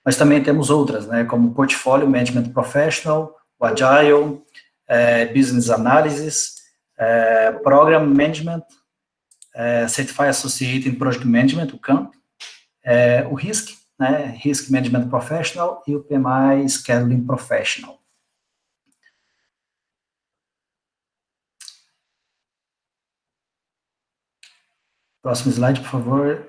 mas também temos outras, né, como Portfolio Management Professional, o Agile, Business Analysis, Program Management, Certified Associate in Project Management, o CAMP, o RISC, né, Risk Management Professional, e o PMI Scheduling Professional. Próximo slide, por favor.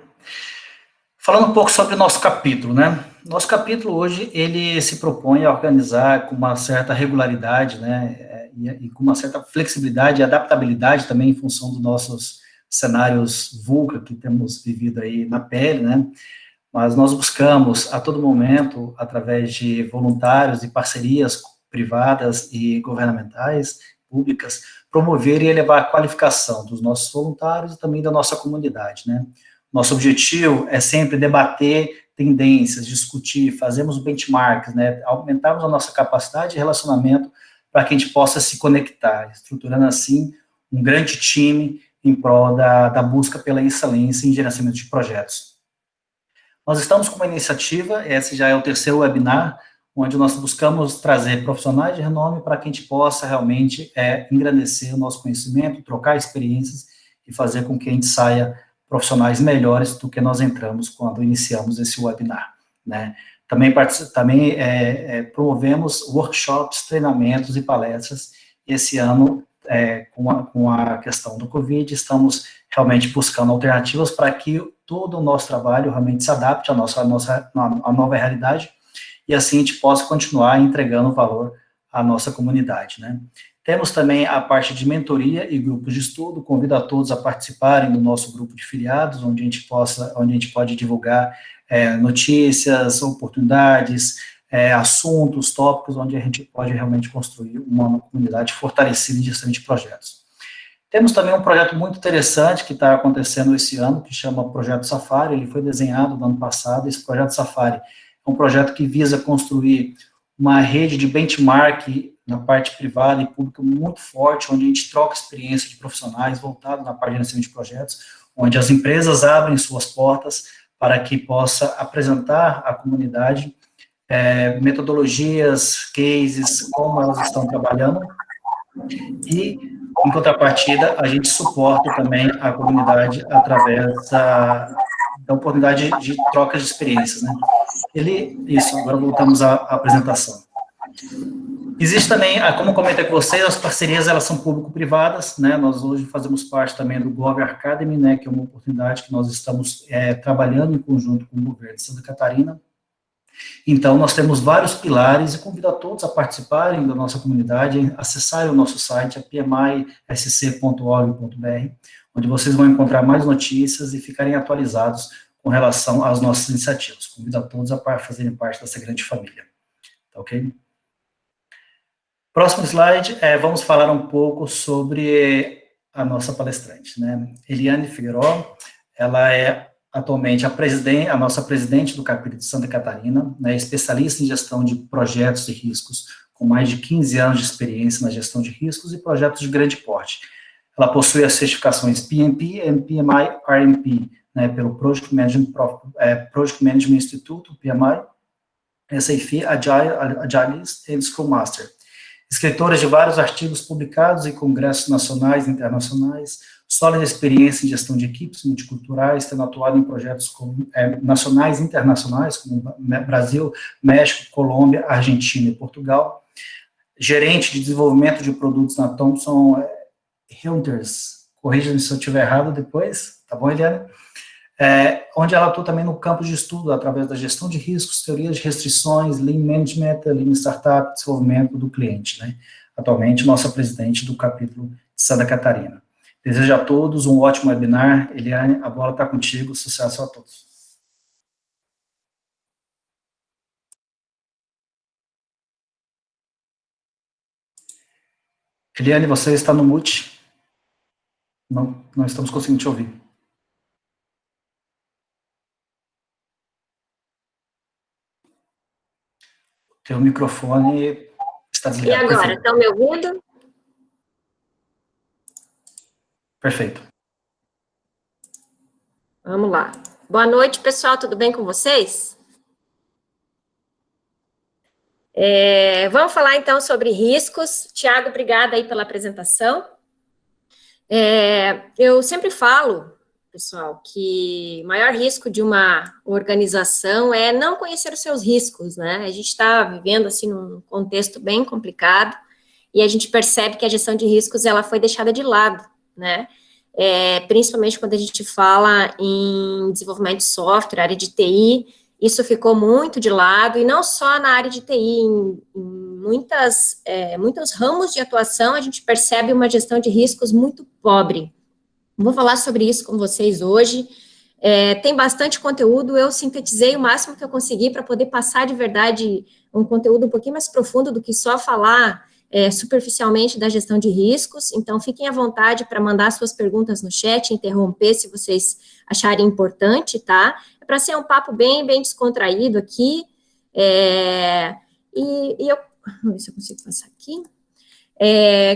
Falando um pouco sobre o nosso capítulo, né? Nosso capítulo hoje, ele se propõe a organizar com uma certa regularidade, né, e com uma certa flexibilidade e adaptabilidade também em função dos nossos cenários VUCA que temos vivido aí na pele, né? Mas nós buscamos, a todo momento, através de voluntários e parcerias privadas e governamentais, públicas, promover e elevar a qualificação dos nossos voluntários e também da nossa comunidade, né? Nosso objetivo é sempre debater tendências, discutir, fazermos benchmarks, né? Aumentarmos a nossa capacidade de relacionamento para que a gente possa se conectar, estruturando assim um grande time em prol da busca pela excelência em gerenciamento de projetos. Nós estamos com uma iniciativa, esse já é o terceiro webinar, onde nós buscamos trazer profissionais de renome para que a gente possa realmente engrandecer o nosso conhecimento, trocar experiências e fazer com que a gente saia profissionais melhores do que nós entramos quando iniciamos esse webinar, né? Também promovemos workshops, treinamentos e palestras. Esse ano, com a questão do Covid, estamos realmente buscando alternativas para que todo o nosso trabalho realmente se adapte à nova realidade e assim a gente possa continuar entregando valor à nossa comunidade, né? Temos também a parte de mentoria e grupos de estudo, convido a todos a participarem do nosso grupo de filiados, onde a gente pode divulgar notícias, oportunidades, assuntos, tópicos, onde a gente pode realmente construir uma comunidade fortalecida em gestão de projetos. Temos também um projeto muito interessante que está acontecendo esse ano, que chama Projeto Safari, ele foi desenhado no ano passado. Esse Projeto Safari é um projeto que visa construir uma rede de benchmark na parte privada e pública muito forte, onde a gente troca experiência de profissionais voltados na parte de gerenciamento de projetos, onde as empresas abrem suas portas para que possa apresentar à comunidade metodologias, cases, como elas estão trabalhando, e, em contrapartida, a gente suporta também a comunidade através da oportunidade de troca de experiências, né? Agora voltamos à apresentação. Existe também, como comentei com vocês, as parcerias, elas são público-privadas, né? Nós hoje fazemos parte também do Gov Academy, né, que é uma oportunidade que nós estamos trabalhando em conjunto com o governo de Santa Catarina. Então, nós temos vários pilares e convido a todos a participarem da nossa comunidade, acessarem o nosso site, pmisc.org.br, onde vocês vão encontrar mais notícias e ficarem atualizados com relação às nossas iniciativas. Convido a todos a fazerem parte dessa grande família. Tá ok? Próximo slide, vamos falar um pouco sobre a nossa palestrante, né? Eliane Figueiró, ela é atualmente a nossa presidente do capítulo de Santa Catarina, né, especialista em gestão de projetos e riscos, com mais de 15 anos de experiência na gestão de riscos e projetos de grande porte. Ela possui as certificações PMP e PMI RMP, né, pelo Project Management Institute, PMI, SAFe, Agilist e Scrum Master. Escritora de vários artigos publicados em congressos nacionais e internacionais, sólida experiência em gestão de equipes multiculturais, tendo atuado em projetos nacionais e internacionais, como Brasil, México, Colômbia, Argentina e Portugal. Gerente de desenvolvimento de produtos na Thomson Reuters, corrija-me se eu estiver errado depois, tá bom, Eliane? Onde ela atua também no campo de estudo, através da gestão de riscos, teorias de restrições, Lean Management, Lean Startup, desenvolvimento do cliente, né? Atualmente, nossa presidente do capítulo de Santa Catarina. Desejo a todos um ótimo webinar. Eliane, a bola está contigo, sucesso a todos. Eliane, você está no mute. Não estamos conseguindo te ouvir. Teu microfone está desligado. E agora, estão me ouvindo? Perfeito. Vamos lá. Boa noite, pessoal, tudo bem com vocês? Vamos falar, então, sobre riscos. Tiago, obrigada aí pela apresentação. Eu sempre falo, pessoal, que o maior risco de uma organização é não conhecer os seus riscos, né? A gente está vivendo, assim, num contexto bem complicado, e a gente percebe que a gestão de riscos, ela foi deixada de lado, né? Principalmente quando a gente fala em desenvolvimento de software, área de TI, isso ficou muito de lado, e não só na área de TI, em muitos ramos de atuação, a gente percebe uma gestão de riscos muito pobre. Vou falar sobre isso com vocês hoje. Tem bastante conteúdo, eu sintetizei o máximo que eu consegui para poder passar de verdade um conteúdo um pouquinho mais profundo do que só falar superficialmente da gestão de riscos. Então, fiquem à vontade para mandar suas perguntas no chat, interromper se vocês acharem importante, tá? É para ser um papo bem descontraído aqui. Vamos ver se eu consigo passar aqui.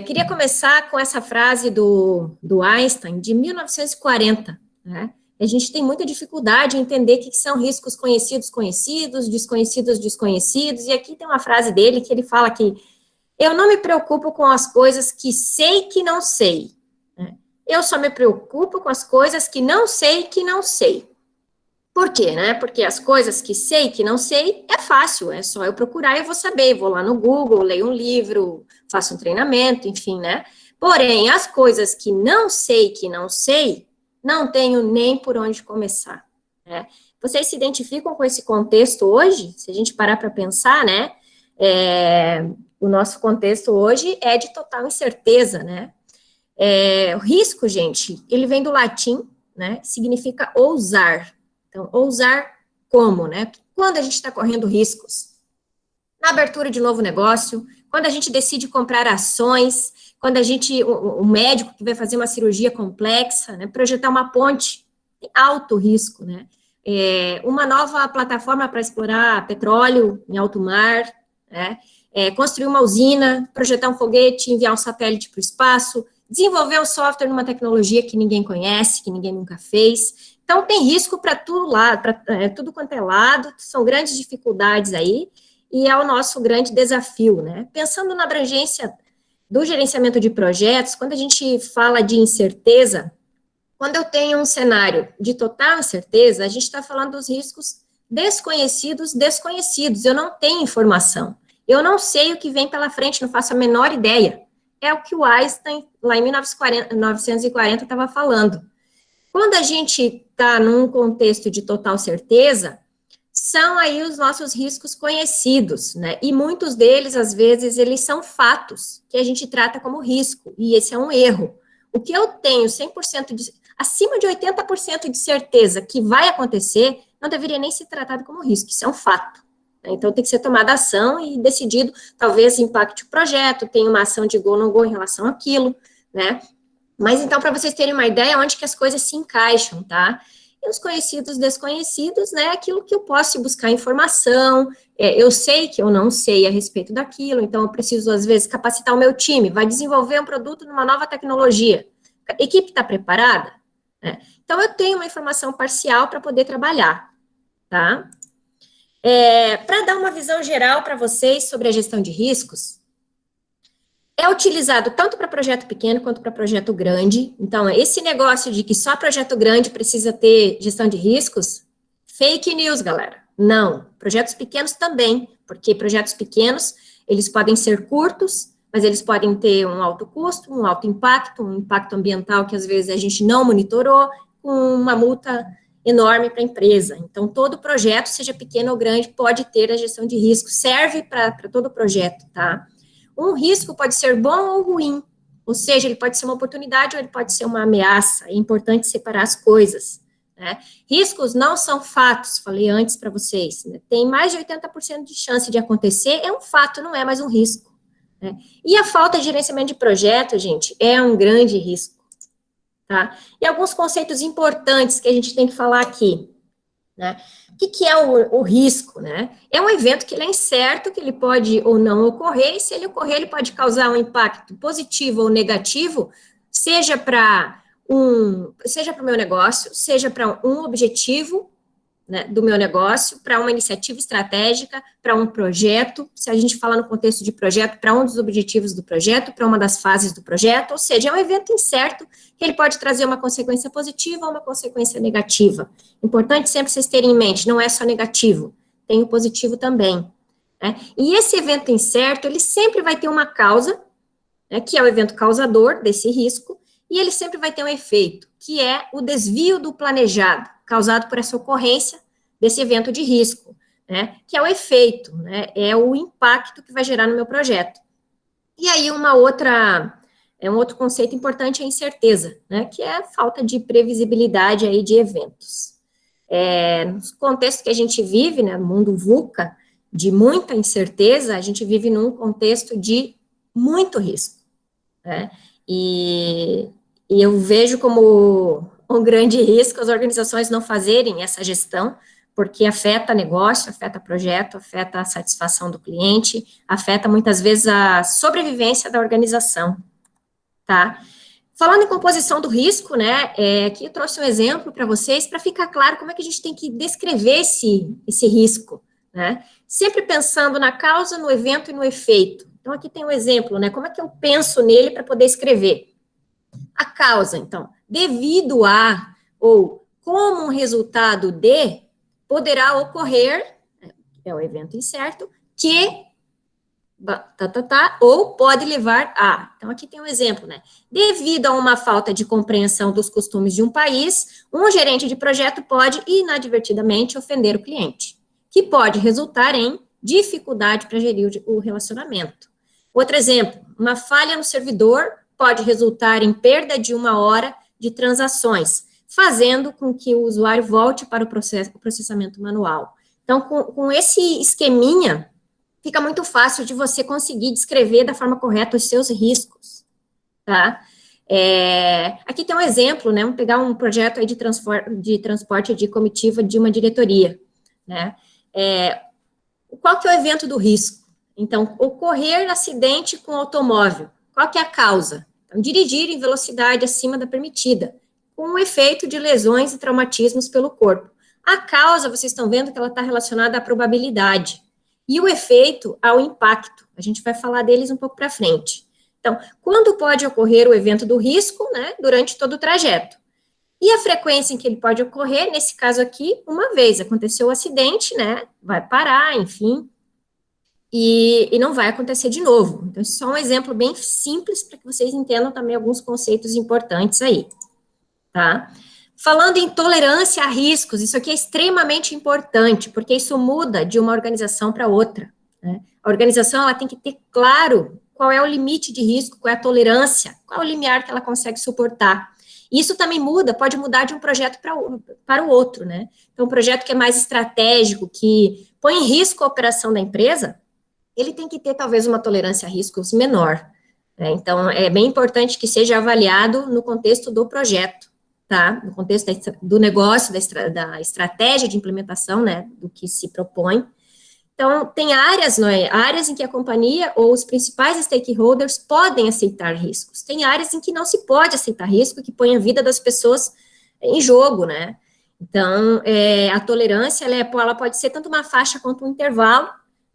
Queria começar com essa frase do Einstein, de 1940, né? A gente tem muita dificuldade em entender o que são riscos conhecidos, desconhecidos, desconhecidos, e aqui tem uma frase dele que ele fala que eu não me preocupo com as coisas que sei que não sei, né? Eu só me preocupo com as coisas que não sei que não sei. Por quê, né? Porque as coisas que sei que não sei, é fácil, é só eu procurar e eu vou saber, vou lá no Google, leio um livro, faço um treinamento, enfim, né? Porém, as coisas que não sei, não tenho nem por onde começar, né? Vocês se identificam com esse contexto hoje? Se a gente parar para pensar, né? O nosso contexto hoje é de total incerteza, né? O risco, gente, ele vem do latim, né? Significa ousar. Então, ousar como, né? Quando a gente está correndo riscos? Na abertura de novo negócio, quando a gente decide comprar ações, quando o médico que vai fazer uma cirurgia complexa, né? Projetar uma ponte, tem alto risco, né? Uma nova plataforma para explorar petróleo em alto mar, né? Construir uma usina, projetar um foguete, enviar um satélite para o espaço, desenvolver um software numa tecnologia que ninguém conhece, que ninguém nunca fez. Então, tem risco para todo lado, para tudo quanto é lado, são grandes dificuldades aí, e é o nosso grande desafio, né? Pensando na abrangência do gerenciamento de projetos, quando a gente fala de incerteza, quando eu tenho um cenário de total incerteza, a gente está falando dos riscos desconhecidos, eu não tenho informação, eu não sei o que vem pela frente, não faço a menor ideia. É o que o Einstein, lá em 1940, estava falando. Quando a gente está num contexto de total certeza, são aí os nossos riscos conhecidos, né? E muitos deles, às vezes, eles são fatos que a gente trata como risco, e esse é um erro. O que eu tenho 100% acima de 80% de certeza que vai acontecer, não deveria nem ser tratado como risco, isso é um fato. Então, tem que ser tomada ação e decidido, talvez impacte o projeto, tenha uma ação de go ou não go em relação àquilo, né? Mas, então, para vocês terem uma ideia onde que as coisas se encaixam, tá? E os conhecidos, desconhecidos, né? Aquilo que eu posso buscar informação, eu sei que eu não sei a respeito daquilo, então eu preciso, às vezes, capacitar o meu time, vai desenvolver um produto numa nova tecnologia. A equipe está preparada? Né? Então, eu tenho uma informação parcial para poder trabalhar, tá? Para dar uma visão geral para vocês sobre a gestão de riscos, é utilizado tanto para projeto pequeno quanto para projeto grande. Então, esse negócio de que só projeto grande precisa ter gestão de riscos, fake news, galera. Não, projetos pequenos também, porque projetos pequenos, eles podem ser curtos, mas eles podem ter um alto custo, um alto impacto, um impacto ambiental que às vezes a gente não monitorou, com uma multa enorme para a empresa. Então, todo projeto, seja pequeno ou grande, pode ter a gestão de riscos, serve para todo projeto, tá? Um risco pode ser bom ou ruim, ou seja, ele pode ser uma oportunidade ou ele pode ser uma ameaça, é importante separar as coisas, né? Riscos não são fatos, falei antes para vocês, né? Tem mais de 80% de chance de acontecer, é um fato, não é mais um risco, né? E a falta de gerenciamento de projeto, gente, é um grande risco, tá? E alguns conceitos importantes que a gente tem que falar aqui, né? O que é o risco, né? É um evento que ele é incerto, que ele pode ou não ocorrer, e se ele ocorrer, ele pode causar um impacto positivo ou negativo, seja para o meu negócio, seja para um objetivo, né, do meu negócio, para uma iniciativa estratégica, para um projeto, se a gente fala no contexto de projeto, para um dos objetivos do projeto, para uma das fases do projeto, ou seja, é um evento incerto que ele pode trazer uma consequência positiva ou uma consequência negativa. Importante sempre vocês terem em mente, não é só negativo, tem o positivo também, né? E esse evento incerto, ele sempre vai ter uma causa, né, que é o evento causador desse risco, e ele sempre vai ter um efeito, que é o desvio do planejado, causado por essa ocorrência desse evento de risco, né, que é o efeito, né, é o impacto que vai gerar no meu projeto. E aí um outro conceito importante é a incerteza, né, que é a falta de previsibilidade aí de eventos. No contexto que a gente vive, né, no mundo VUCA, de muita incerteza, a gente vive num contexto de muito risco, né, e eu vejo como um grande risco as organizações não fazerem essa gestão, porque afeta negócio, afeta projeto, afeta a satisfação do cliente, afeta muitas vezes a sobrevivência da organização, tá? Falando em composição do risco, né, aqui eu trouxe um exemplo para vocês, para ficar claro como é que a gente tem que descrever esse risco, né? Sempre pensando na causa, no evento e no efeito. Então, aqui tem um exemplo, né, como é que eu penso nele para poder escrever? A causa, então, devido a, ou como um resultado de, poderá ocorrer, é o evento incerto, que, ou pode levar a. Então, aqui tem um exemplo, né? Devido a uma falta de compreensão dos costumes de um país, um gerente de projeto pode inadvertidamente ofender o cliente, que pode resultar em dificuldade para gerir o relacionamento. Outro exemplo, uma falha no servidor pode resultar em perda de 1 hora de transações, fazendo com que o usuário volte para o processamento manual. Então, com esse esqueminha, fica muito fácil de você conseguir descrever da forma correta os seus riscos, tá? Aqui tem um exemplo, né? Vamos pegar um projeto aí de transporte de comitiva de uma diretoria, né? Qual que é o evento do risco? Então, ocorrer acidente com automóvel. Qual que é a causa? Então, dirigir em velocidade acima da permitida, com o efeito de lesões e traumatismos pelo corpo. A causa, vocês estão vendo que ela está relacionada à probabilidade. E o efeito ao impacto. A gente vai falar deles um pouco para frente. Então, quando pode ocorrer o evento do risco, né, durante todo o trajeto? E a frequência em que ele pode ocorrer, nesse caso aqui, uma vez. Aconteceu o acidente, né, vai parar, enfim, e não vai acontecer de novo. Então, isso é só um exemplo bem simples para que vocês entendam também alguns conceitos importantes aí, tá? Falando em tolerância a riscos, isso aqui é extremamente importante, porque isso muda de uma organização para outra, né? A organização, ela tem que ter claro qual é o limite de risco, qual é a tolerância, qual é o limiar que ela consegue suportar. Isso também muda, pode mudar de um projeto para o outro, né? Então, um projeto que é mais estratégico, que põe em risco a operação da empresa, ele tem que ter, talvez, uma tolerância a riscos menor, né? Então, é bem importante que seja avaliado no contexto do projeto, tá? No contexto do negócio, da estratégia de implementação, né, do que se propõe. Então, tem áreas, áreas em que a companhia ou os principais stakeholders podem aceitar riscos. Tem áreas em que não se pode aceitar risco, que põe a vida das pessoas em jogo, né? Então, a tolerância, ela pode ser tanto uma faixa quanto um intervalo,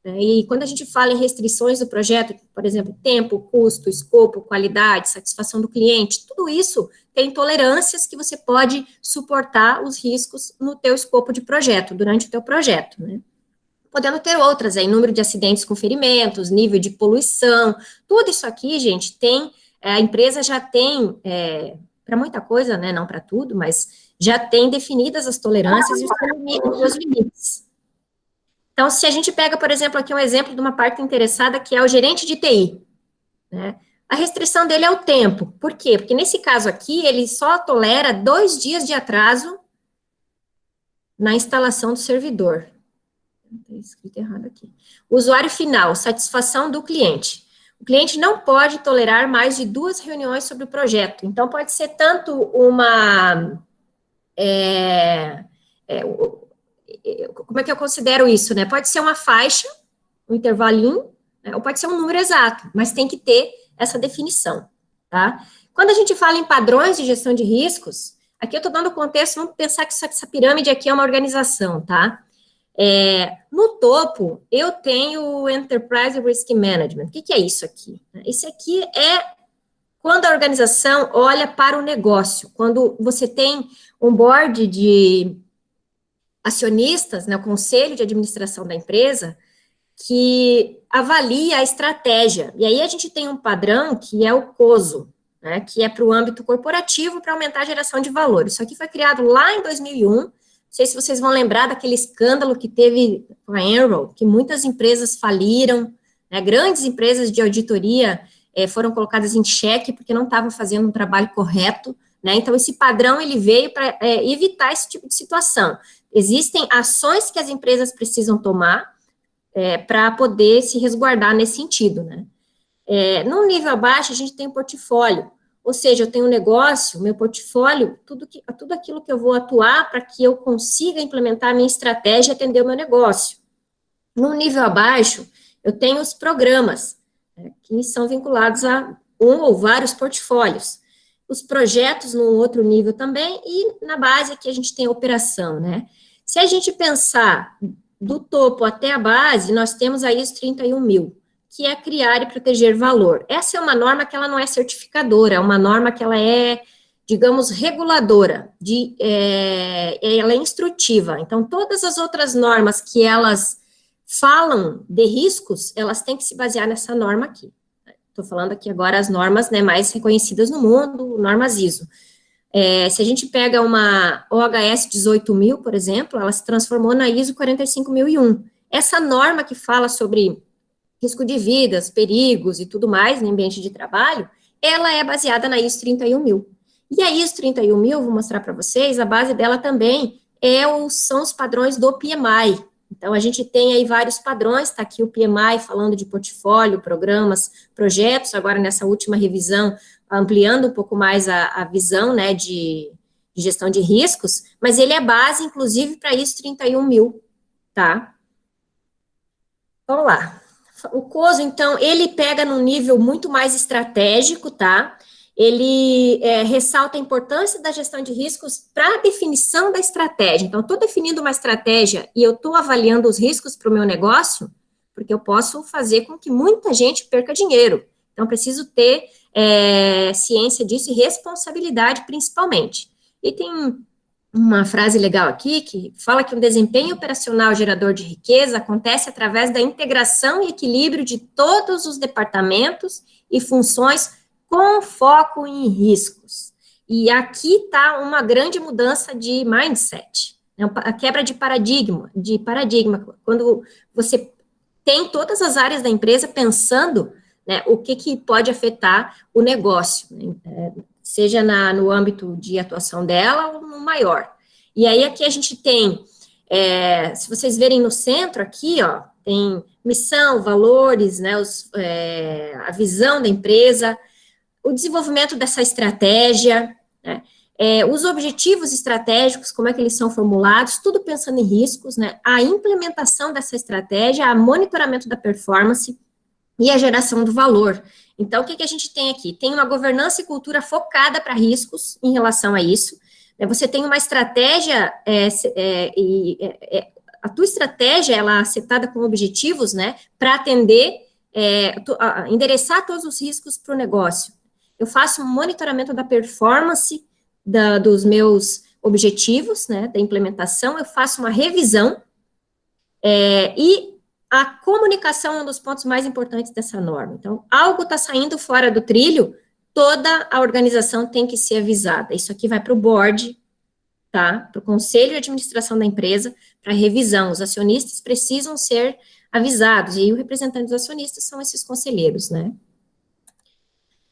né? E quando a gente fala em restrições do projeto, por exemplo, tempo, custo, escopo, qualidade, satisfação do cliente, tudo isso tem tolerâncias que você pode suportar os riscos no teu escopo de projeto, durante o teu projeto, né? Podendo ter outras aí, número de acidentes com ferimentos, nível de poluição, tudo isso aqui, gente, a empresa já tem, para muita coisa, né, não para tudo, mas já tem definidas as tolerâncias e os limites. Então, se a gente pega, por exemplo, aqui um exemplo de uma parte interessada, que é o gerente de TI, né? A restrição dele é o tempo. Por quê? Porque nesse caso aqui, ele só tolera 2 dias de atraso na instalação do servidor. Está escrito errado aqui. Usuário final, satisfação do cliente. O cliente não pode tolerar mais de 2 reuniões sobre o projeto. Então, pode ser tanto uma... como é que eu considero isso, né? Pode ser uma faixa, um intervalinho, né? Ou pode ser um número exato, mas tem que ter essa definição, tá? Quando a gente fala em padrões de gestão de riscos, Aqui eu estou dando contexto, vamos pensar que essa pirâmide aqui é uma organização, tá? No topo, eu tenho o Enterprise Risk Management. O que é isso aqui? Isso aqui é quando a organização olha para o negócio, quando você tem um board de acionistas, né, o conselho de administração da empresa, que avalia a estratégia. E aí a gente tem um padrão que é o COSO, né, que é para o âmbito corporativo para aumentar a geração de valor. Isso aqui foi criado lá em 2001. Não sei se vocês vão lembrar daquele escândalo que teve com a Enron, que muitas empresas faliram, né, grandes empresas de auditoria foram colocadas em xeque porque não estavam fazendo um trabalho correto, né? Então, esse padrão, ele veio para evitar esse tipo de situação. Existem ações que as empresas precisam tomar para poder se resguardar nesse sentido, né? No nível abaixo, a gente tem o portfólio, ou seja, eu tenho um negócio, meu portfólio, tudo aquilo que eu vou atuar para que eu consiga implementar a minha estratégia e atender o meu negócio. No nível abaixo, eu tenho os programas, que são vinculados a um ou vários portfólios. Os projetos num outro nível também, e na base aqui a gente tem a operação, né? Se a gente pensar do topo até a base, nós temos a ISO 31000, que é criar e proteger valor. Essa é uma norma que ela não é certificadora, é uma norma que ela é, digamos, reguladora, ela é instrutiva. Então, todas as outras normas que elas falam de riscos, elas têm que se basear nessa norma aqui. Estou falando aqui agora as normas, né, mais reconhecidas no mundo, normas ISO. Se a gente pega uma OHS 18000, por exemplo, ela se transformou na ISO 45001. Essa norma que fala sobre risco de vidas, perigos e tudo mais no ambiente de trabalho, ela é baseada na ISO 31000. E a ISO 31000, vou mostrar para vocês, a base dela também são os padrões do PMI. Então, a gente tem aí vários padrões, está aqui o PMI falando de portfólio, programas, projetos, agora nessa última revisão, ampliando um pouco mais a visão, né, de gestão de riscos, mas ele é base, inclusive, para ISO 31000, tá? Vamos lá. O COSO, então, ele pega num nível muito mais estratégico, tá? Ele ressalta a importância da gestão de riscos para a definição da estratégia. Então, estou definindo uma estratégia e eu estou avaliando os riscos para o meu negócio, porque eu posso fazer com que muita gente perca dinheiro. Então, preciso ter ciência disso e responsabilidade, principalmente. E tem uma frase legal aqui, que fala que o desempenho operacional gerador de riqueza acontece através da integração e equilíbrio de todos os departamentos e funções com foco em riscos. E aqui está uma grande mudança de mindset, a quebra de paradigma, quando você tem todas as áreas da empresa pensando, né, o que pode afetar o negócio, né, seja no âmbito de atuação dela ou no maior. E aí aqui a gente tem, se vocês verem no centro aqui, ó, tem missão, valores, né, a visão da empresa, o desenvolvimento dessa estratégia, né, os objetivos estratégicos, como é que eles são formulados, tudo pensando em riscos, né, a implementação dessa estratégia, o monitoramento da performance e a geração do valor. Então, o que a gente tem aqui? Tem uma governança e cultura focada para riscos em relação a isso. Você tem uma estratégia, a tua estratégia, ela é setada com objetivos, né, para atender, endereçar todos os riscos para o negócio. Eu faço um monitoramento da performance dos meus objetivos, né, da implementação, eu faço uma revisão, e a comunicação é um dos pontos mais importantes dessa norma. Então, algo está saindo fora do trilho, toda a organização tem que ser avisada. Isso aqui vai para o board, tá? Para o conselho de administração da empresa, para revisão. Os acionistas precisam ser avisados, e aí o representante dos acionistas são esses conselheiros, né?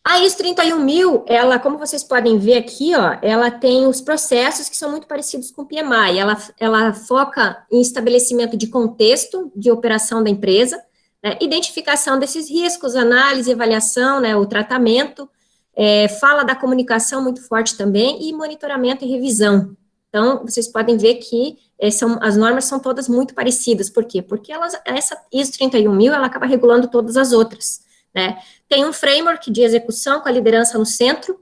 A ISO 31000, ela, como vocês podem ver aqui, ó, ela tem os processos que são muito parecidos com o PMI, ela foca em estabelecimento de contexto de operação da empresa, né, identificação desses riscos, análise, avaliação, né, o tratamento, fala da comunicação muito forte também, e monitoramento e revisão. Então, vocês podem ver que as normas são todas muito parecidas. Por quê? Porque essa ISO 31000, ela acaba regulando todas as outras, né? Tem um framework de execução com a liderança no centro,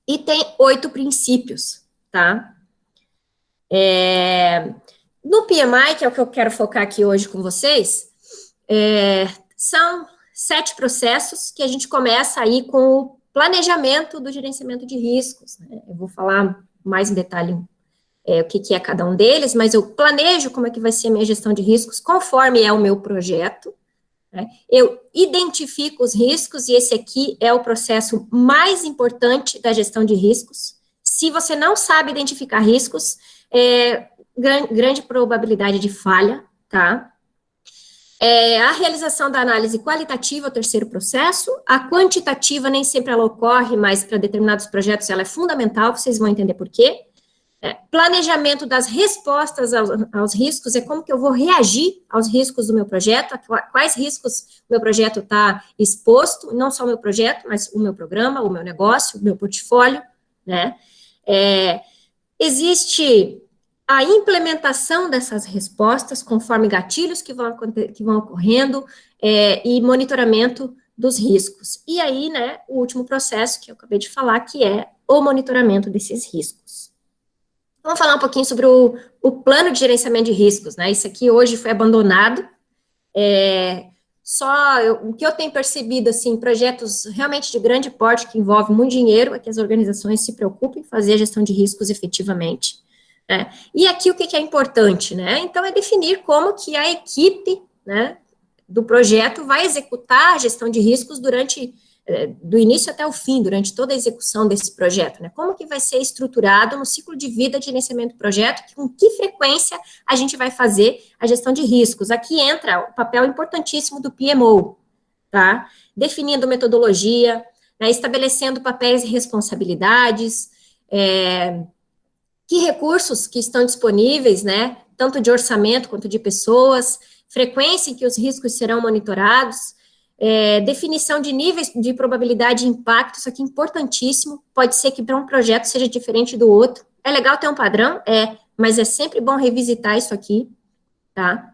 e tem 8 princípios, tá? No PMI, que é o que eu quero focar aqui hoje com vocês, são 7 processos que a gente começa aí com o planejamento do gerenciamento de riscos, né? Eu vou falar mais em detalhe o que é cada um deles, mas eu planejo como é que vai ser a minha gestão de riscos conforme é o meu projeto, né? Eu identifico os riscos, e esse aqui é o processo mais importante da gestão de riscos. Se você não sabe identificar riscos, grande probabilidade de falha, tá? A realização da análise qualitativa é o terceiro processo. A quantitativa nem sempre ela ocorre, mas para determinados projetos ela é fundamental, vocês vão entender por quê. Planejamento das respostas aos riscos, é como que eu vou reagir aos riscos do meu projeto, a quais riscos o meu projeto está exposto, não só o meu projeto, mas o meu programa, o meu negócio, o meu portfólio, né? Existe a implementação dessas respostas conforme gatilhos que vão ocorrendo e monitoramento dos riscos. E aí, né, o último processo que eu acabei de falar, que é o monitoramento desses riscos. Vamos falar um pouquinho sobre o plano de gerenciamento de riscos, né? Isso aqui hoje foi abandonado. O que eu tenho percebido, assim, projetos realmente de grande porte, que envolvem muito dinheiro, é que as organizações se preocupem em fazer a gestão de riscos efetivamente. E aqui o que é importante, né? Então, é definir como que a equipe, né, do projeto vai executar a gestão de riscos do início até o fim, durante toda a execução desse projeto, né? Como que vai ser estruturado no ciclo de vida de gerenciamento do projeto, com que frequência a gente vai fazer a gestão de riscos. Aqui entra o papel importantíssimo do PMO, tá? Definindo metodologia, né, estabelecendo papéis e responsabilidades, que recursos que estão disponíveis, né, tanto de orçamento quanto de pessoas, frequência em que os riscos serão monitorados, definição de níveis de probabilidade de impacto, isso aqui é importantíssimo, pode ser que para um projeto seja diferente do outro, é legal ter um padrão, mas é sempre bom revisitar isso aqui, tá?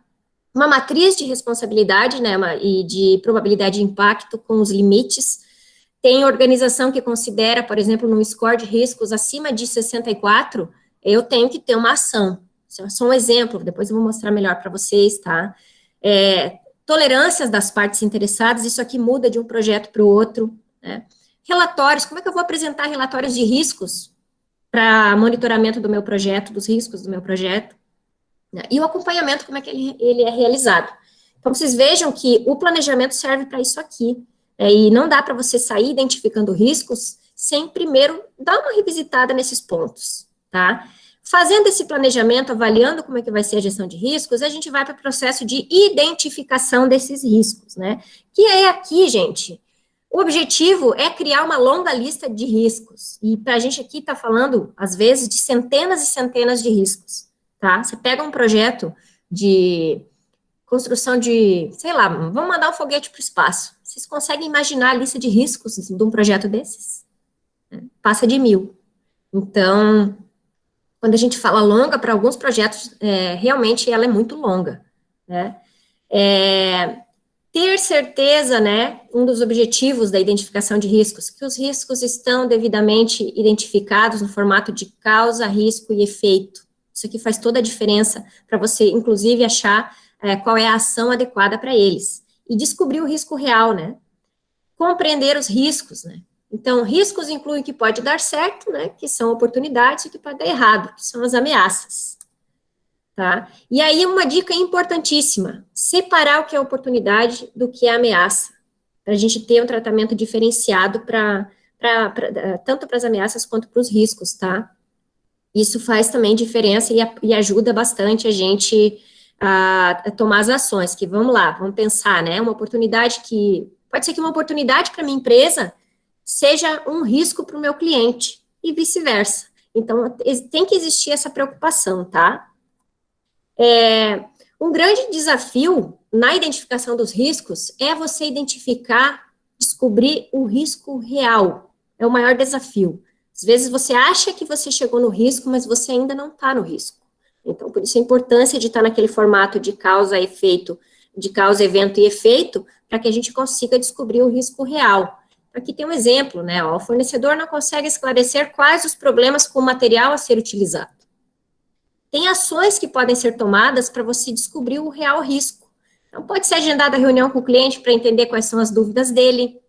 Uma matriz de responsabilidade, né, e de probabilidade de impacto com os limites. Tem organização que considera, por exemplo, num score de riscos acima de 64, eu tenho que ter uma ação. Isso é só um exemplo, depois eu vou mostrar melhor para vocês, tá? Tolerâncias das partes interessadas, isso aqui muda de um projeto para o outro, né? Relatórios, como é que eu vou apresentar relatórios de riscos para monitoramento do meu projeto, dos riscos do meu projeto, né? E o acompanhamento, como é que ele é realizado. Então, vocês vejam que o planejamento serve para isso aqui, e não dá para você sair identificando riscos sem primeiro dar uma revisitada nesses pontos, tá? Fazendo esse planejamento, avaliando como é que vai ser a gestão de riscos, a gente vai para o processo de identificação desses riscos, né? Que é aqui, gente, o objetivo é criar uma longa lista de riscos. E para a gente aqui está falando, às vezes, de centenas e centenas de riscos, tá? Você pega um projeto de construção de, sei lá, vamos mandar um foguete para o espaço. Vocês conseguem imaginar a lista de riscos de um projeto desses? Passa de 1000. Então, quando a gente fala longa, para alguns projetos, realmente ela é muito longa, né? Ter certeza, né, um dos objetivos da identificação de riscos, que os riscos estão devidamente identificados no formato de causa, risco e efeito. Isso aqui faz toda a diferença para você, inclusive, achar qual é a ação adequada para eles. E descobrir o risco real, né? Compreender os riscos, né? Então, riscos incluem o que pode dar certo, né, que são oportunidades, e o que pode dar errado, que são as ameaças, tá? E aí, uma dica importantíssima, separar o que é oportunidade do que é ameaça, para a gente ter um tratamento diferenciado tanto para as ameaças quanto para os riscos, tá? Isso faz também diferença e ajuda bastante a gente a tomar as ações, que vamos lá, vamos pensar, né, uma oportunidade pode ser que uma oportunidade para a minha empresa seja um risco para o meu cliente, e vice-versa. Então, tem que existir essa preocupação, tá? Um grande desafio na identificação dos riscos é você descobrir o risco real. É o maior desafio. Às vezes você acha que você chegou no risco, mas você ainda não está no risco. Então, por isso a importância de estar naquele formato de causa, efeito, de causa, evento e efeito, para que a gente consiga descobrir o risco real. Aqui tem um exemplo, né? Ó, o fornecedor não consegue esclarecer quais os problemas com o material a ser utilizado. Tem ações que podem ser tomadas para você descobrir o real risco. Então, pode ser agendada a reunião com o cliente para entender quais são as dúvidas dele,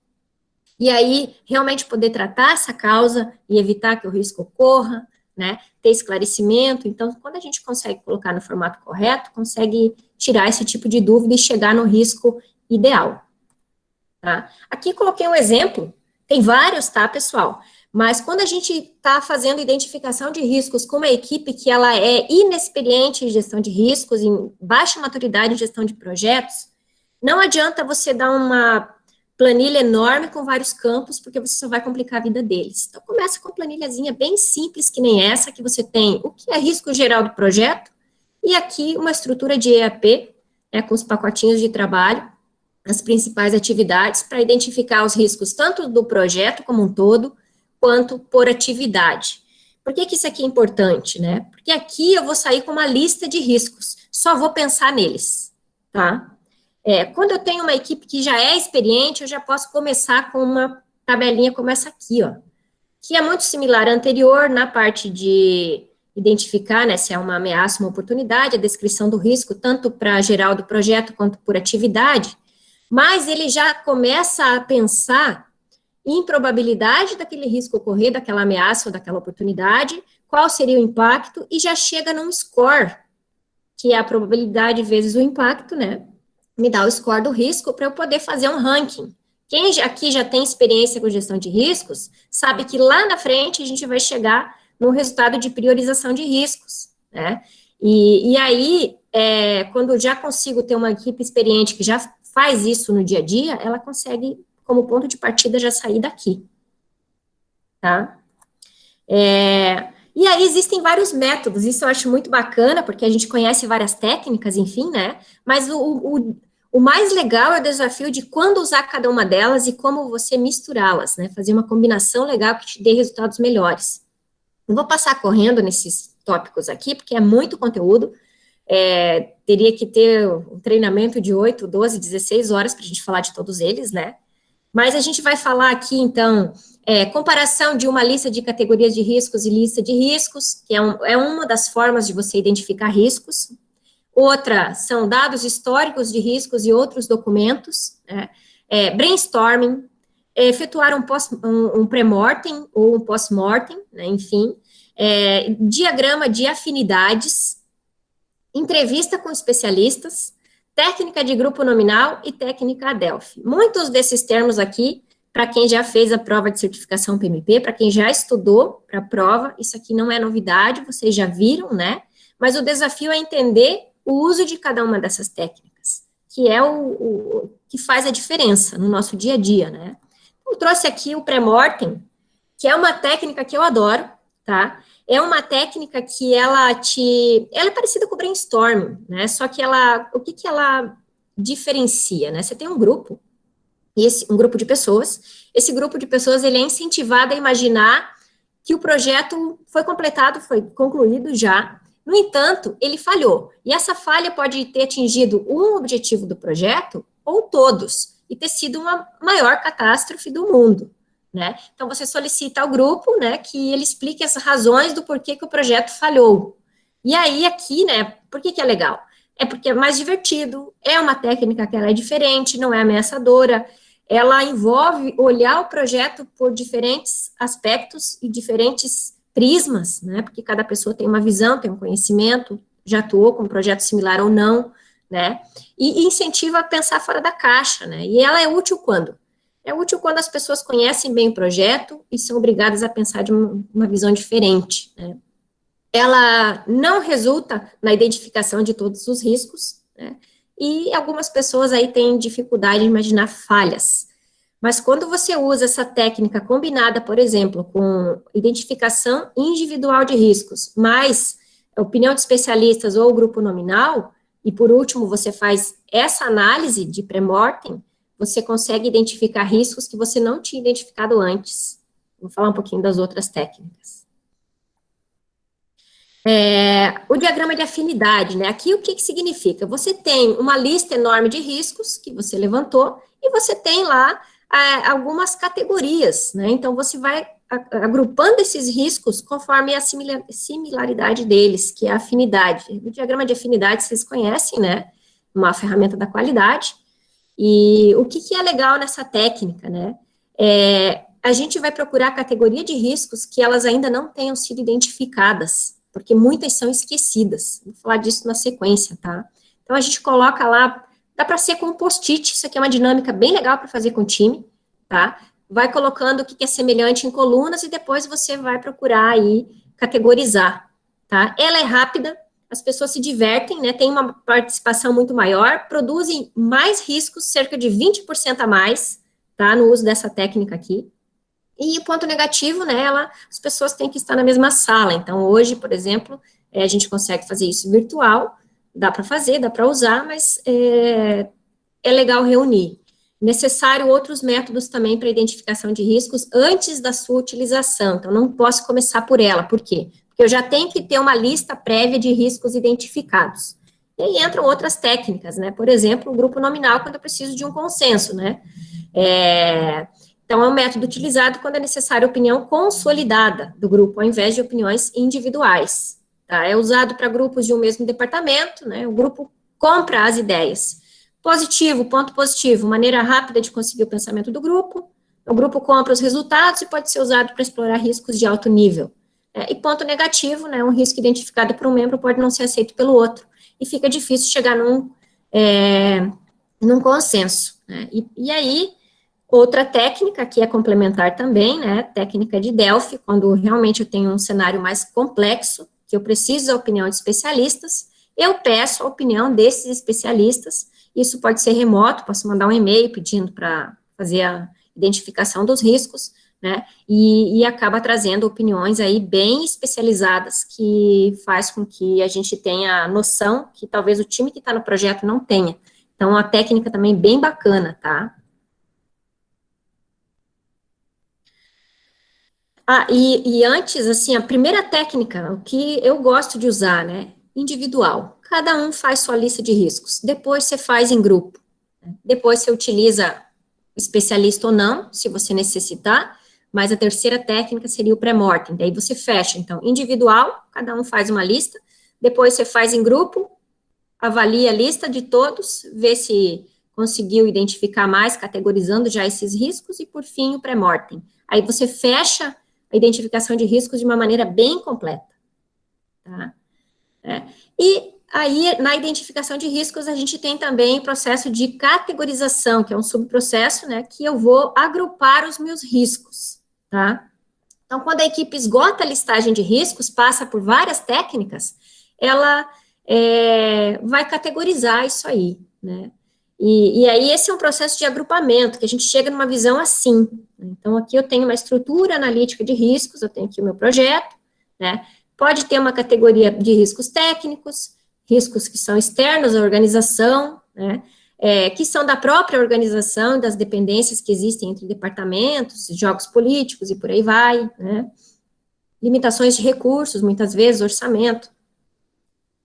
e aí realmente poder tratar essa causa e evitar que o risco ocorra, né? Ter esclarecimento. Então, quando a gente consegue colocar no formato correto, consegue tirar esse tipo de dúvida e chegar no risco ideal. Tá? Aqui coloquei um exemplo, tem vários, tá, pessoal? Mas quando a gente está fazendo identificação de riscos com uma equipe que ela é inexperiente em gestão de riscos, em baixa maturidade em gestão de projetos, não adianta você dar uma planilha enorme com vários campos, porque você só vai complicar a vida deles. Então, começa com uma planilhazinha bem simples, que nem essa, que você tem o que é risco geral do projeto, e aqui uma estrutura de EAP, né, com os pacotinhos de trabalho, as principais atividades, para identificar os riscos tanto do projeto como um todo, quanto por atividade. Por que isso aqui é importante, né? Porque aqui eu vou sair com uma lista de riscos, só vou pensar neles, tá? Quando eu tenho uma equipe que já é experiente, eu já posso começar com uma tabelinha como essa aqui, ó, que é muito similar à anterior na parte de identificar, né, se é uma ameaça, uma oportunidade, a descrição do risco, tanto para geral do projeto quanto por atividade, mas ele já começa a pensar em probabilidade daquele risco ocorrer, daquela ameaça ou daquela oportunidade, qual seria o impacto, e já chega num score, que é a probabilidade vezes o impacto, né, me dá o score do risco para eu poder fazer um ranking. Quem aqui já tem experiência com gestão de riscos, sabe que lá na frente a gente vai chegar no resultado de priorização de riscos, né, e aí, quando eu já consigo ter uma equipe experiente que já faz isso no dia a dia, ela consegue, como ponto de partida, já sair daqui, tá? E aí existem vários métodos, isso eu acho muito bacana, porque a gente conhece várias técnicas, enfim, né? Mas o mais legal é o desafio de quando usar cada uma delas e como você misturá-las, né? Fazer uma combinação legal que te dê resultados melhores. Não vou passar correndo nesses tópicos aqui, porque é muito conteúdo, teria que ter um treinamento de 8, 12, 16 horas para a gente falar de todos eles, né? Mas a gente vai falar aqui, então, comparação de uma lista de categorias de riscos e lista de riscos, que é uma das formas de você identificar riscos. Outra são dados históricos de riscos e outros documentos, né? Brainstorming, efetuar um pré-mortem ou um post-mortem, né? Enfim, diagrama de afinidades, entrevista com especialistas, técnica de grupo nominal e técnica Adelphi. Muitos desses termos aqui, para quem já fez a prova de certificação PMP, para quem já estudou para a prova, isso aqui não é novidade, vocês já viram, né? Mas o desafio é entender o uso de cada uma dessas técnicas, que é o que faz a diferença no nosso dia a dia, né? Eu trouxe aqui o pré-mortem, que é uma técnica que eu adoro, tá? É uma técnica que ela é parecida com o brainstorming, né? Só que o que ela diferencia, né? Você tem um grupo, um grupo de pessoas. Esse grupo de pessoas, ele é incentivado a imaginar que o projeto foi completado, foi concluído já. No entanto, ele falhou. E essa falha pode ter atingido um objetivo do projeto ou todos e ter sido uma maior catástrofe do mundo. Né? Então, você solicita ao grupo, né, que ele explique as razões do porquê que o projeto falhou. E aí, aqui, né, por que é legal? É porque é mais divertido, é uma técnica que ela é diferente, não é ameaçadora, ela envolve olhar o projeto por diferentes aspectos e diferentes prismas, né, porque cada pessoa tem uma visão, tem um conhecimento, já atuou com um projeto similar ou não, né, e incentiva a pensar fora da caixa, né, e ela é útil quando? É útil quando as pessoas conhecem bem o projeto e são obrigadas a pensar de uma visão diferente, né? Ela não resulta na identificação de todos os riscos, né? E algumas pessoas aí têm dificuldade em imaginar falhas. Mas quando você usa essa técnica combinada, por exemplo, com identificação individual de riscos, mais a opinião de especialistas ou grupo nominal, e por último você faz essa análise de pré-mortem, você consegue identificar riscos que você não tinha identificado antes. Vou falar um pouquinho das outras técnicas. O diagrama de afinidade, né? Aqui o que significa? Você tem uma lista enorme de riscos que você levantou e você tem lá algumas categorias, né? Então, você vai agrupando esses riscos conforme a similaridade deles, que é a afinidade. O diagrama de afinidade, vocês conhecem, né? Uma ferramenta da qualidade. E o que é legal nessa técnica, né? A gente vai procurar a categoria de riscos que elas ainda não tenham sido identificadas, porque muitas são esquecidas. Vou falar disso na sequência, tá? Então, a gente coloca lá, dá para ser com um post-it, isso aqui é uma dinâmica bem legal para fazer com o time, tá? Vai colocando o que é semelhante em colunas e depois você vai procurar aí categorizar, tá? Ela é rápida, as pessoas se divertem, né? Tem uma participação muito maior, produzem mais riscos, cerca de 20% a mais, tá? No uso dessa técnica aqui. E o ponto negativo, né? As pessoas têm que estar na mesma sala. Então, hoje, por exemplo, a gente consegue fazer isso virtual, dá para fazer, dá para usar, mas é legal reunir. Necessário outros métodos também para identificação de riscos antes da sua utilização. Então, não posso começar por ela. Por quê? Porque eu já tenho que ter uma lista prévia de riscos identificados. E aí entram outras técnicas, né? Por exemplo, o grupo nominal, quando eu preciso de um consenso, né? Então, é um método utilizado quando é necessária opinião consolidada do grupo, ao invés de opiniões individuais. Tá? É usado para grupos de um mesmo departamento, né? O grupo compra as ideias. Positivo, ponto positivo, maneira rápida de conseguir o pensamento do grupo. O grupo compra os resultados e pode ser usado para explorar riscos de alto nível. E ponto negativo, né? Um risco identificado por um membro pode não ser aceito pelo outro. E fica difícil chegar num consenso. Né? E aí, outra técnica que é complementar também, né? Técnica de Delphi, quando realmente eu tenho um cenário mais complexo, que eu preciso da opinião de especialistas, eu peço a opinião desses especialistas. Isso pode ser remoto, posso mandar um e-mail pedindo para fazer a identificação dos riscos, né, e acaba trazendo opiniões aí bem especializadas, que faz com que a gente tenha noção que talvez o time que está no projeto não tenha. Então, uma técnica também bem bacana, tá? E antes, assim, a primeira técnica, o que eu gosto de usar, né, individual. Cada um faz sua lista de riscos. Depois você faz em grupo. Depois você utiliza especialista ou não, se você necessitar. Mas a terceira técnica seria o pré-mortem. Daí você fecha. Então, individual, cada um faz uma lista. Depois você faz em grupo, avalia a lista de todos, vê se conseguiu identificar mais, categorizando já esses riscos. E, por fim, o pré-mortem. Aí você fecha a identificação de riscos de uma maneira bem completa. Tá? E aí, na identificação de riscos, a gente tem também o processo de categorização, que é um subprocesso, né, que eu vou agrupar os meus riscos, tá? Então, quando a equipe esgota a listagem de riscos, passa por várias técnicas, ela vai categorizar isso aí, né? E aí, esse é um processo de agrupamento, que a gente chega numa visão assim. Então, aqui eu tenho uma estrutura analítica de riscos, eu tenho aqui o meu projeto, né? Pode ter uma categoria de riscos técnicos, riscos que são externos à organização, né, que são da própria organização, das dependências que existem entre departamentos, jogos políticos e por aí vai, né, limitações de recursos, muitas vezes, orçamento,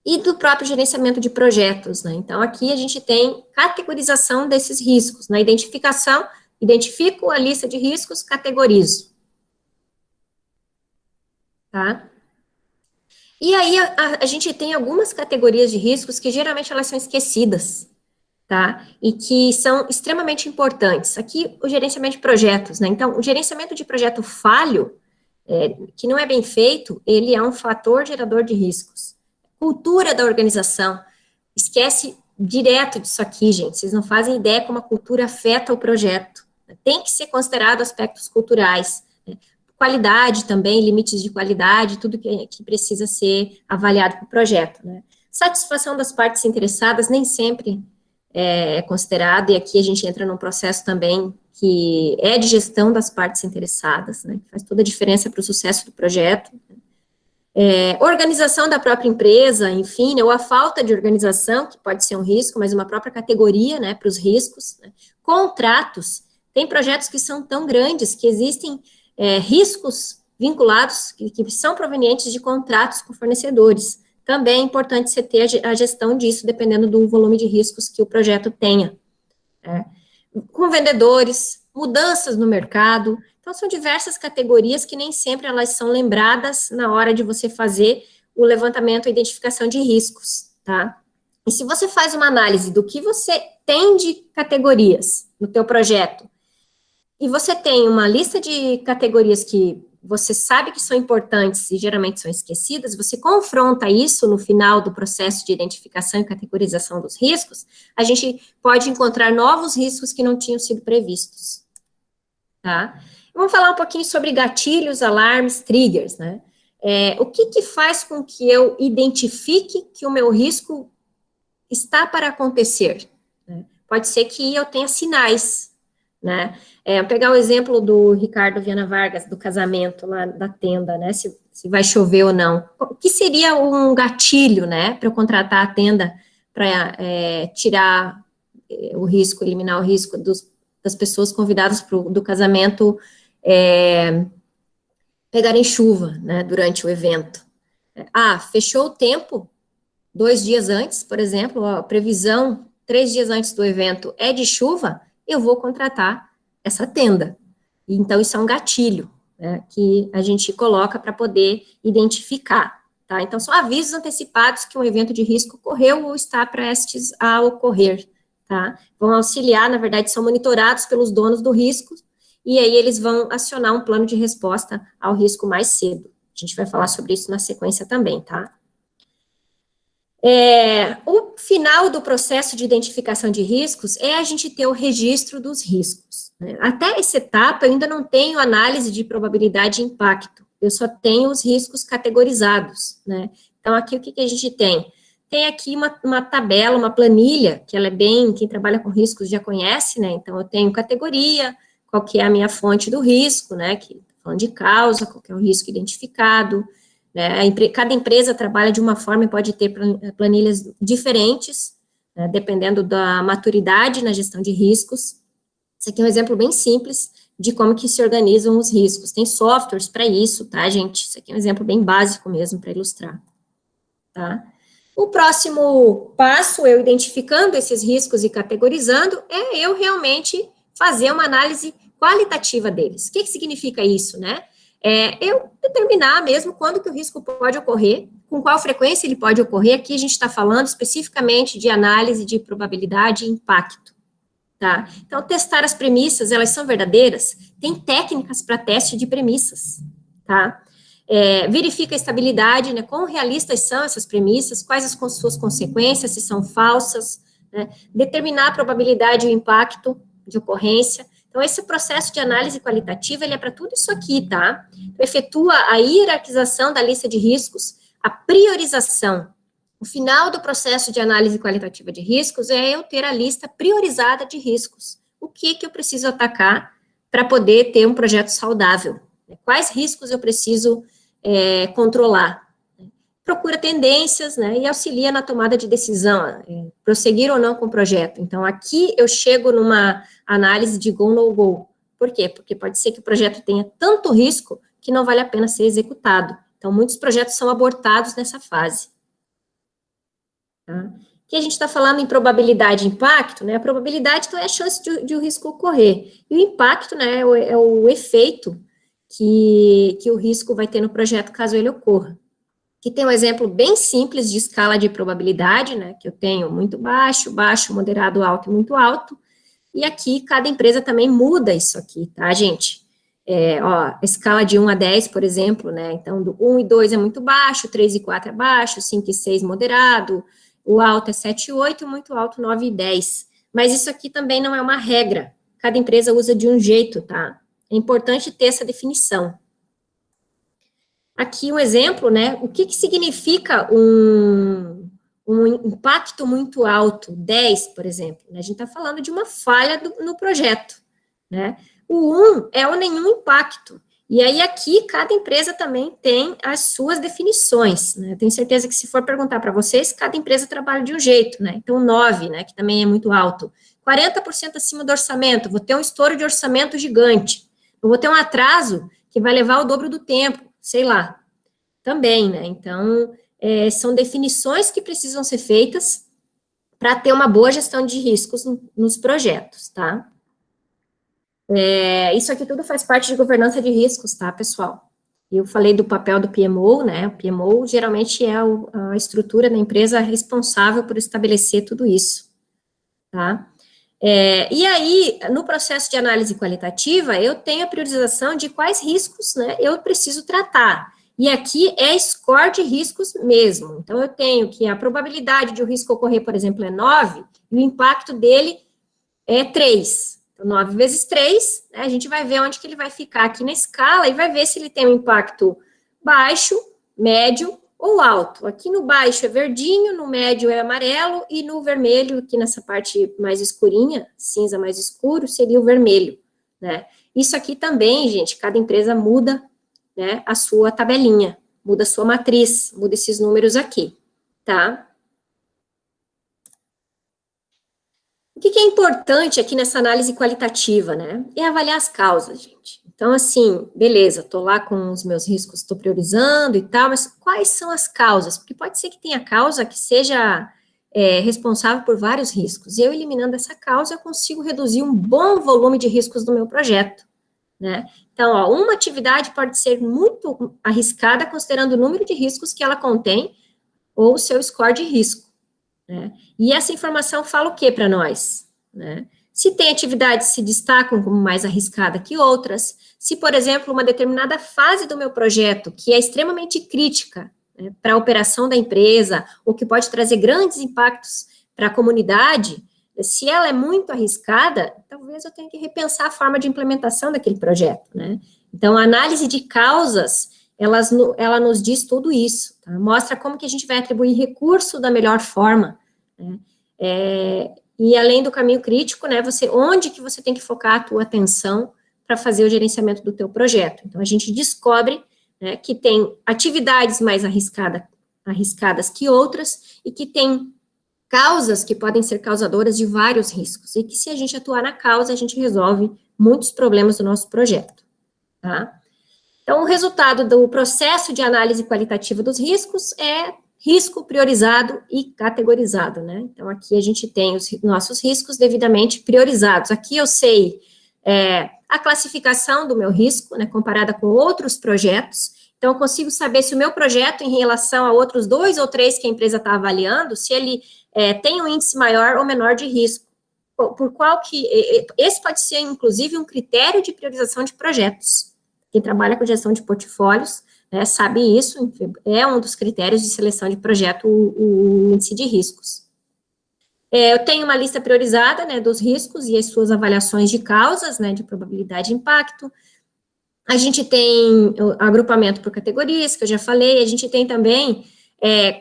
e do próprio gerenciamento de projetos, né. Então, aqui a gente tem categorização desses riscos. Na identificação, identifico a lista de riscos, categorizo. Tá? E aí, a gente tem algumas categorias de riscos que geralmente elas são esquecidas, tá? E que são extremamente importantes. Aqui, o gerenciamento de projetos, né? Então, o gerenciamento de projeto falho, que não é bem feito, ele é um fator gerador de riscos. Cultura da organização. Esquece direto disso aqui, gente. Vocês não fazem ideia como a cultura afeta o projeto. Tem que ser considerado aspectos culturais, né? Qualidade também, limites de qualidade, tudo que precisa ser avaliado para o projeto, né? Satisfação das partes interessadas nem sempre é considerado, e aqui a gente entra num processo também que é de gestão das partes interessadas, né? Faz toda a diferença para o sucesso do projeto. Organização da própria empresa, enfim, né, ou a falta de organização, que pode ser um risco, mas uma própria categoria, né, para os riscos. Né? Contratos, tem projetos que são tão grandes que existem riscos vinculados, que são provenientes de contratos com fornecedores. Também é importante você ter a gestão disso, dependendo do volume de riscos que o projeto tenha. com vendedores, mudanças no mercado. Então, são diversas categorias que nem sempre elas são lembradas na hora de você fazer o levantamento e identificação de riscos, tá? E se você faz uma análise do que você tem de categorias no teu projeto, e você tem uma lista de categorias que você sabe que são importantes e geralmente são esquecidas, você confronta isso no final do processo de identificação e categorização dos riscos, a gente pode encontrar novos riscos que não tinham sido previstos, tá? Vamos falar um pouquinho sobre gatilhos, alarmes, triggers, né? O que faz com que eu identifique que o meu risco está para acontecer? Né? Pode ser que eu tenha sinais, né? Vou pegar o exemplo do Ricardo Viana Vargas, do casamento lá da tenda, né? Se vai chover ou não. O que seria um gatilho, né? Para eu contratar a tenda para tirar o risco, eliminar o risco das pessoas convidadas do casamento pegarem chuva, né? Durante o evento. Fechou o tempo 2 dias antes, por exemplo, a previsão 3 dias antes do evento é de chuva, eu vou contratar essa tenda. Então, isso é um gatilho, né, que a gente coloca para poder identificar, tá? Então, são avisos antecipados que um evento de risco ocorreu ou está prestes a ocorrer, tá? Vão auxiliar, na verdade, são monitorados pelos donos do risco, e aí eles vão acionar um plano de resposta ao risco mais cedo. A gente vai falar sobre isso na sequência também, tá? O final do processo de identificação de riscos é a gente ter o registro dos riscos, né? Até essa etapa, eu ainda não tenho análise de probabilidade e impacto, eu só tenho os riscos categorizados, né? Então, aqui, o que a gente tem? Tem aqui uma tabela, uma planilha, que ela é bem, quem trabalha com riscos já conhece, né? Então, eu tenho categoria, qual que é a minha fonte do risco, né? Que falando de causa, qual que é o risco identificado, né? Cada empresa trabalha de uma forma e pode ter planilhas diferentes, né, dependendo da maturidade na gestão de riscos. Esse aqui é um exemplo bem simples de como que se organizam os riscos. Tem softwares para isso, tá, gente? Isso aqui é um exemplo bem básico mesmo para ilustrar, tá? O próximo passo, eu identificando esses riscos e categorizando, é eu realmente fazer uma análise qualitativa deles. O que significa isso, né? Eu determinar mesmo quando que o risco pode ocorrer, com qual frequência ele pode ocorrer. Aqui a gente está falando especificamente de análise de probabilidade e impacto, tá? Então, testar as premissas, elas são verdadeiras? Tem técnicas para teste de premissas, tá? Verifica a estabilidade, né? Quão realistas são essas premissas, quais as suas consequências, se são falsas, né? Determinar a probabilidade e o impacto de ocorrência. Então, esse processo de análise qualitativa, ele é para tudo isso aqui, tá? Então, efetua a hierarquização da lista de riscos, a priorização. O final do processo de análise qualitativa de riscos é eu ter a lista priorizada de riscos. O que eu preciso atacar para poder ter um projeto saudável? Quais riscos eu preciso controlar? Procura tendências, né, e auxilia na tomada de decisão, prosseguir ou não com o projeto. Então, aqui eu chego numa análise de go, no go. Por quê? Porque pode ser que o projeto tenha tanto risco que não vale a pena ser executado. Então, muitos projetos são abortados nessa fase. Tá? Aqui a gente está falando em probabilidade e impacto, né, a probabilidade, então, é a chance de o risco ocorrer. E o impacto, né, é o efeito que o risco vai ter no projeto caso ele ocorra. Aqui tem um exemplo bem simples de escala de probabilidade, né, que eu tenho muito baixo, baixo, moderado, alto e muito alto, e aqui cada empresa também muda isso aqui, tá, gente? Escala de 1 a 10, por exemplo, né, então do 1 e 2 é muito baixo, 3 e 4 é baixo, 5 e 6 moderado, o alto é 7 e 8, muito alto 9 e 10, mas isso aqui também não é uma regra, cada empresa usa de um jeito, tá? É importante ter essa definição. Aqui um exemplo, né, o que significa um impacto muito alto, 10, por exemplo, né, a gente está falando de uma falha no projeto, né, o 1 é o nenhum impacto, e aí aqui cada empresa também tem as suas definições, né, tenho certeza que se for perguntar para vocês, cada empresa trabalha de um jeito, né, então 9, né, que também é muito alto, 40% acima do orçamento, vou ter um estouro de orçamento gigante, eu vou ter um atraso que vai levar o dobro do tempo, sei lá, também, né, então, são definições que precisam ser feitas para ter uma boa gestão de riscos nos projetos, tá? Isso aqui tudo faz parte de governança de riscos, tá, pessoal? Eu falei do papel do PMO, né? O PMO geralmente é a estrutura da empresa responsável por estabelecer tudo isso, tá? E aí, no processo de análise qualitativa, eu tenho a priorização de quais riscos, né, eu preciso tratar. E aqui é score de riscos mesmo. Então, eu tenho que a probabilidade de o risco ocorrer, por exemplo, é 9, e o impacto dele é 3. Então, 9 vezes 3, né, a gente vai ver onde que ele vai ficar aqui na escala e vai ver se ele tem um impacto baixo, médio ou alto. Aqui no baixo é verdinho, no médio é amarelo e no vermelho, aqui nessa parte mais escurinha, cinza mais escuro, seria o vermelho, né? Isso aqui também, gente, cada empresa muda, né, a sua tabelinha, muda a sua matriz, muda esses números aqui, tá? O que é importante aqui nessa análise qualitativa, né? É avaliar as causas, gente. Então, assim, beleza, estou lá com os meus riscos, estou priorizando e tal, mas quais são as causas? Porque pode ser que tenha causa que seja responsável por vários riscos. E eu, eliminando essa causa, eu consigo reduzir um bom volume de riscos do meu projeto, né? Então, ó, uma atividade pode ser muito arriscada, considerando o número de riscos que ela contém, ou o seu score de risco, né? E essa informação fala o que para nós, né? Se tem atividades que se destacam como mais arriscada que outras, se, por exemplo, uma determinada fase do meu projeto, que é extremamente crítica, né, para a operação da empresa, ou que pode trazer grandes impactos para a comunidade, se ela é muito arriscada, talvez eu tenha que repensar a forma de implementação daquele projeto, né? Então, a análise de causas, ela nos diz tudo isso, tá? Mostra como que a gente vai atribuir recurso da melhor forma, né? E além do caminho crítico, né, onde que você tem que focar a tua atenção para fazer o gerenciamento do teu projeto. Então, a gente descobre, né, que tem atividades mais arriscadas que outras, e que tem causas que podem ser causadoras de vários riscos, e que se a gente atuar na causa, a gente resolve muitos problemas do nosso projeto, tá? Então, o resultado do processo de análise qualitativa dos riscos é risco priorizado e categorizado, né? Então, aqui a gente tem os nossos riscos devidamente priorizados. Aqui eu sei a classificação do meu risco, né, comparada com outros projetos. Então, eu consigo saber se o meu projeto, em relação a outros 2 ou 3 que a empresa está avaliando, se ele tem um índice maior ou menor de risco. Por qual que... Esse pode ser, inclusive, um critério de priorização de projetos. Quem trabalha com gestão de portfólios, né, sabe isso, é um dos critérios de seleção de projeto, o índice de riscos. Eu tenho uma lista priorizada, né, dos riscos e as suas avaliações de causas, né, de probabilidade de impacto. A gente tem o agrupamento por categorias, que eu já falei. A gente tem também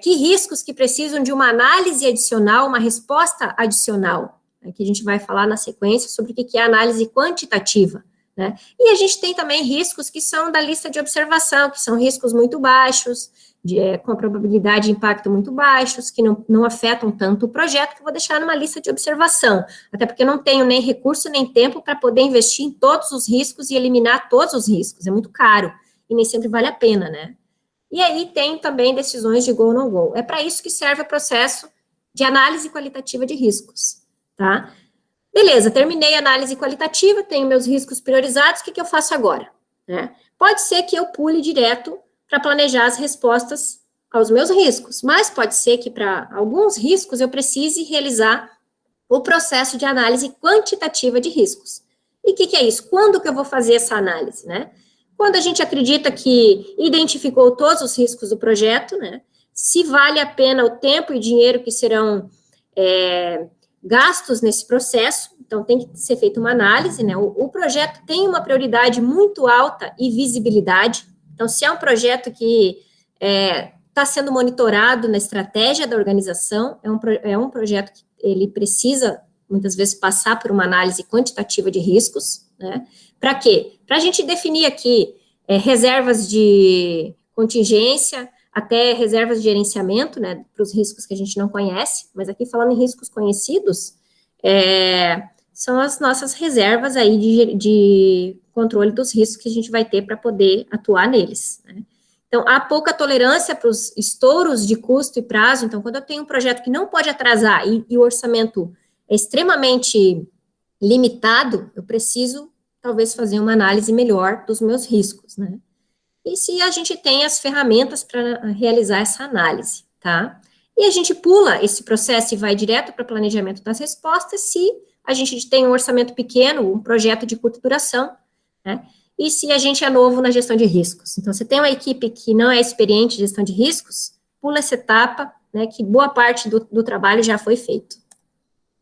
que riscos que precisam de uma análise adicional, uma resposta adicional, né, que a gente vai falar na sequência sobre o que é análise quantitativa, né? E a gente tem também riscos que são da lista de observação, que são riscos muito baixos, com a probabilidade de impacto muito baixos, que não afetam tanto o projeto, que eu vou deixar numa lista de observação, até porque eu não tenho nem recurso nem tempo para poder investir em todos os riscos e eliminar todos os riscos, é muito caro, e nem sempre vale a pena, né? E aí tem também decisões de go ou no go. É para isso que serve o processo de análise qualitativa de riscos, tá? Beleza, terminei a análise qualitativa, tenho meus riscos priorizados, o que eu faço agora, né? Pode ser que eu pule direto para planejar as respostas aos meus riscos, mas pode ser que para alguns riscos eu precise realizar o processo de análise quantitativa de riscos. E o que é isso? Quando que eu vou fazer essa análise, né? Quando a gente acredita que identificou todos os riscos do projeto, né? Se vale a pena o tempo e dinheiro que serão gastos nesse processo, então tem que ser feita uma análise, né? O projeto tem uma prioridade muito alta e visibilidade. Então, se é um projeto que está sendo monitorado na estratégia da organização, é um projeto que ele precisa, muitas vezes, passar por uma análise quantitativa de riscos, né? Para quê? Para a gente definir aqui reservas de contingência, até reservas de gerenciamento, né, para os riscos que a gente não conhece, mas aqui falando em riscos conhecidos, são as nossas reservas aí de controle dos riscos que a gente vai ter para poder atuar neles, né? Então, há pouca tolerância para os estouros de custo e prazo. Então, quando eu tenho um projeto que não pode atrasar e o orçamento é extremamente limitado, eu preciso talvez fazer uma análise melhor dos meus riscos, né? E se a gente tem as ferramentas para realizar essa análise, tá? E a gente pula esse processo e vai direto para o planejamento das respostas se a gente tem um orçamento pequeno, um projeto de curta duração, né? E se a gente é novo na gestão de riscos. Então, você tem uma equipe que não é experiente em gestão de riscos, pula essa etapa, né, que boa parte do trabalho já foi feito,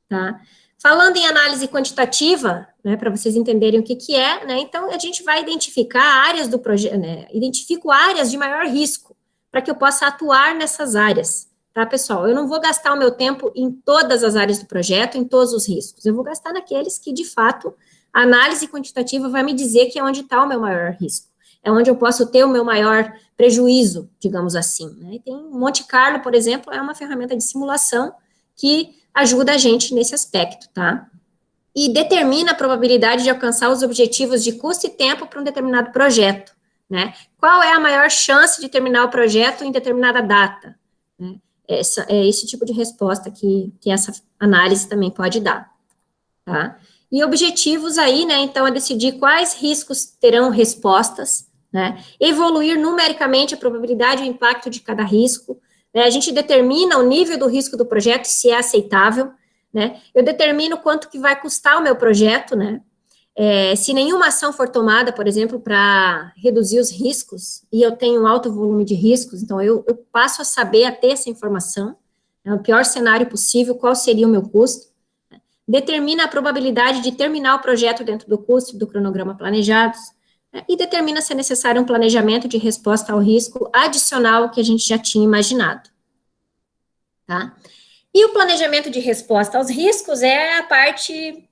tá? Falando em análise quantitativa, né, para vocês entenderem o que é, né, então a gente vai identificar áreas do projeto, né, identifico áreas de maior risco, para que eu possa atuar nessas áreas, tá, pessoal? Eu não vou gastar o meu tempo em todas as áreas do projeto, em todos os riscos, eu vou gastar naqueles que, de fato, a análise quantitativa vai me dizer que é onde está o meu maior risco, é onde eu posso ter o meu maior prejuízo, digamos assim, né? E tem Monte Carlo, por exemplo, é uma ferramenta de simulação que ajuda a gente nesse aspecto, tá? E determina a probabilidade de alcançar os objetivos de custo e tempo para um determinado projeto, né? Qual é a maior chance de terminar o projeto em determinada data, né? É esse tipo de resposta que essa análise também pode dar, tá? E objetivos aí, né, então, é decidir quais riscos terão respostas, né? Evoluir numericamente a probabilidade e o impacto de cada risco, né? A gente determina o nível do risco do projeto, se é aceitável, né? Eu determino quanto que vai custar o meu projeto, né? Se nenhuma ação for tomada, por exemplo, para reduzir os riscos, e eu tenho um alto volume de riscos, então eu passo a saber, a ter essa informação, né, o pior cenário possível, qual seria o meu custo, né? Determina a probabilidade de terminar o projeto dentro do custo e do cronograma planejados, né, e determina se é necessário um planejamento de resposta ao risco adicional ao que a gente já tinha imaginado, tá? E o planejamento de resposta aos riscos é a parte,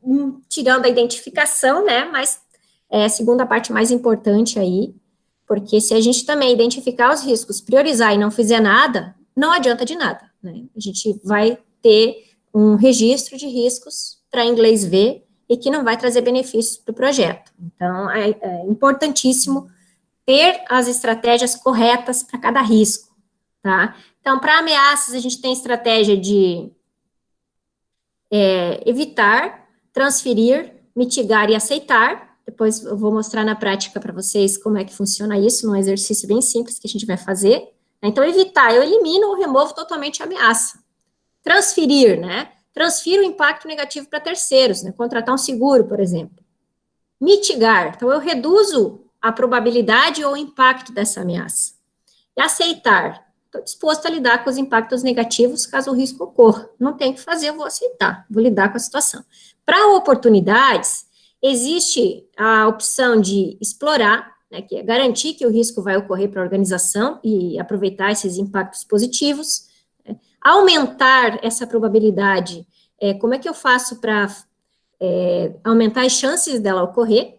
tirando a identificação, né, mas é a segunda parte mais importante aí, porque se a gente também identificar os riscos, priorizar e não fizer nada, não adianta de nada, né? A gente vai ter um registro de riscos para inglês ver e que não vai trazer benefícios para o projeto. Então, é importantíssimo ter as estratégias corretas para cada risco, tá? Então, para ameaças, a gente tem estratégia de evitar, transferir, mitigar e aceitar. Depois eu vou mostrar na prática para vocês como é que funciona isso, num exercício bem simples que a gente vai fazer. Então, evitar, eu elimino ou removo totalmente a ameaça. Transferir, né? Transfiro o impacto negativo para terceiros, né? Contratar um seguro, por exemplo. Mitigar, então eu reduzo a probabilidade ou o impacto dessa ameaça. E aceitar, estou disposto a lidar com os impactos negativos caso o risco ocorra. Não tem o que fazer, eu vou aceitar, vou lidar com a situação. Para oportunidades, existe a opção de explorar, né, que é garantir que o risco vai ocorrer para a organização e aproveitar esses impactos positivos. Né? Aumentar essa probabilidade, como é que eu faço para aumentar as chances dela ocorrer?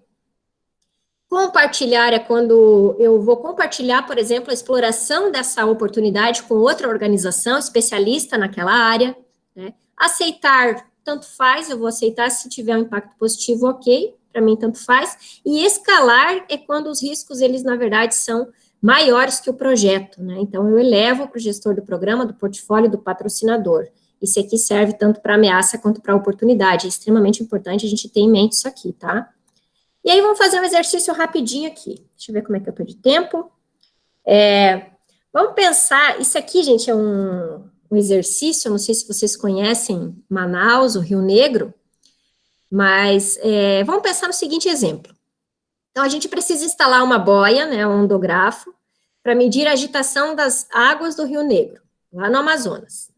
Compartilhar é quando eu vou compartilhar, por exemplo, a exploração dessa oportunidade com outra organização especialista naquela área, né? Aceitar, tanto faz, eu vou aceitar se tiver um impacto positivo, ok, para mim tanto faz. E escalar é quando os riscos, eles na verdade são maiores que o projeto, né? Então eu elevo para o gestor do programa, do portfólio, do patrocinador. Isso aqui serve tanto para ameaça quanto para oportunidade. É extremamente importante a gente ter em mente isso aqui, tá? E aí, vamos fazer um exercício rapidinho aqui. Deixa eu ver como é que eu estou de tempo. Vamos pensar, isso aqui, gente, é um exercício, eu não sei se vocês conhecem Manaus, o Rio Negro, mas vamos pensar no seguinte exemplo. Então, a gente precisa instalar uma boia, né, um ondógrafo, para medir a agitação das águas do Rio Negro, lá no Amazonas,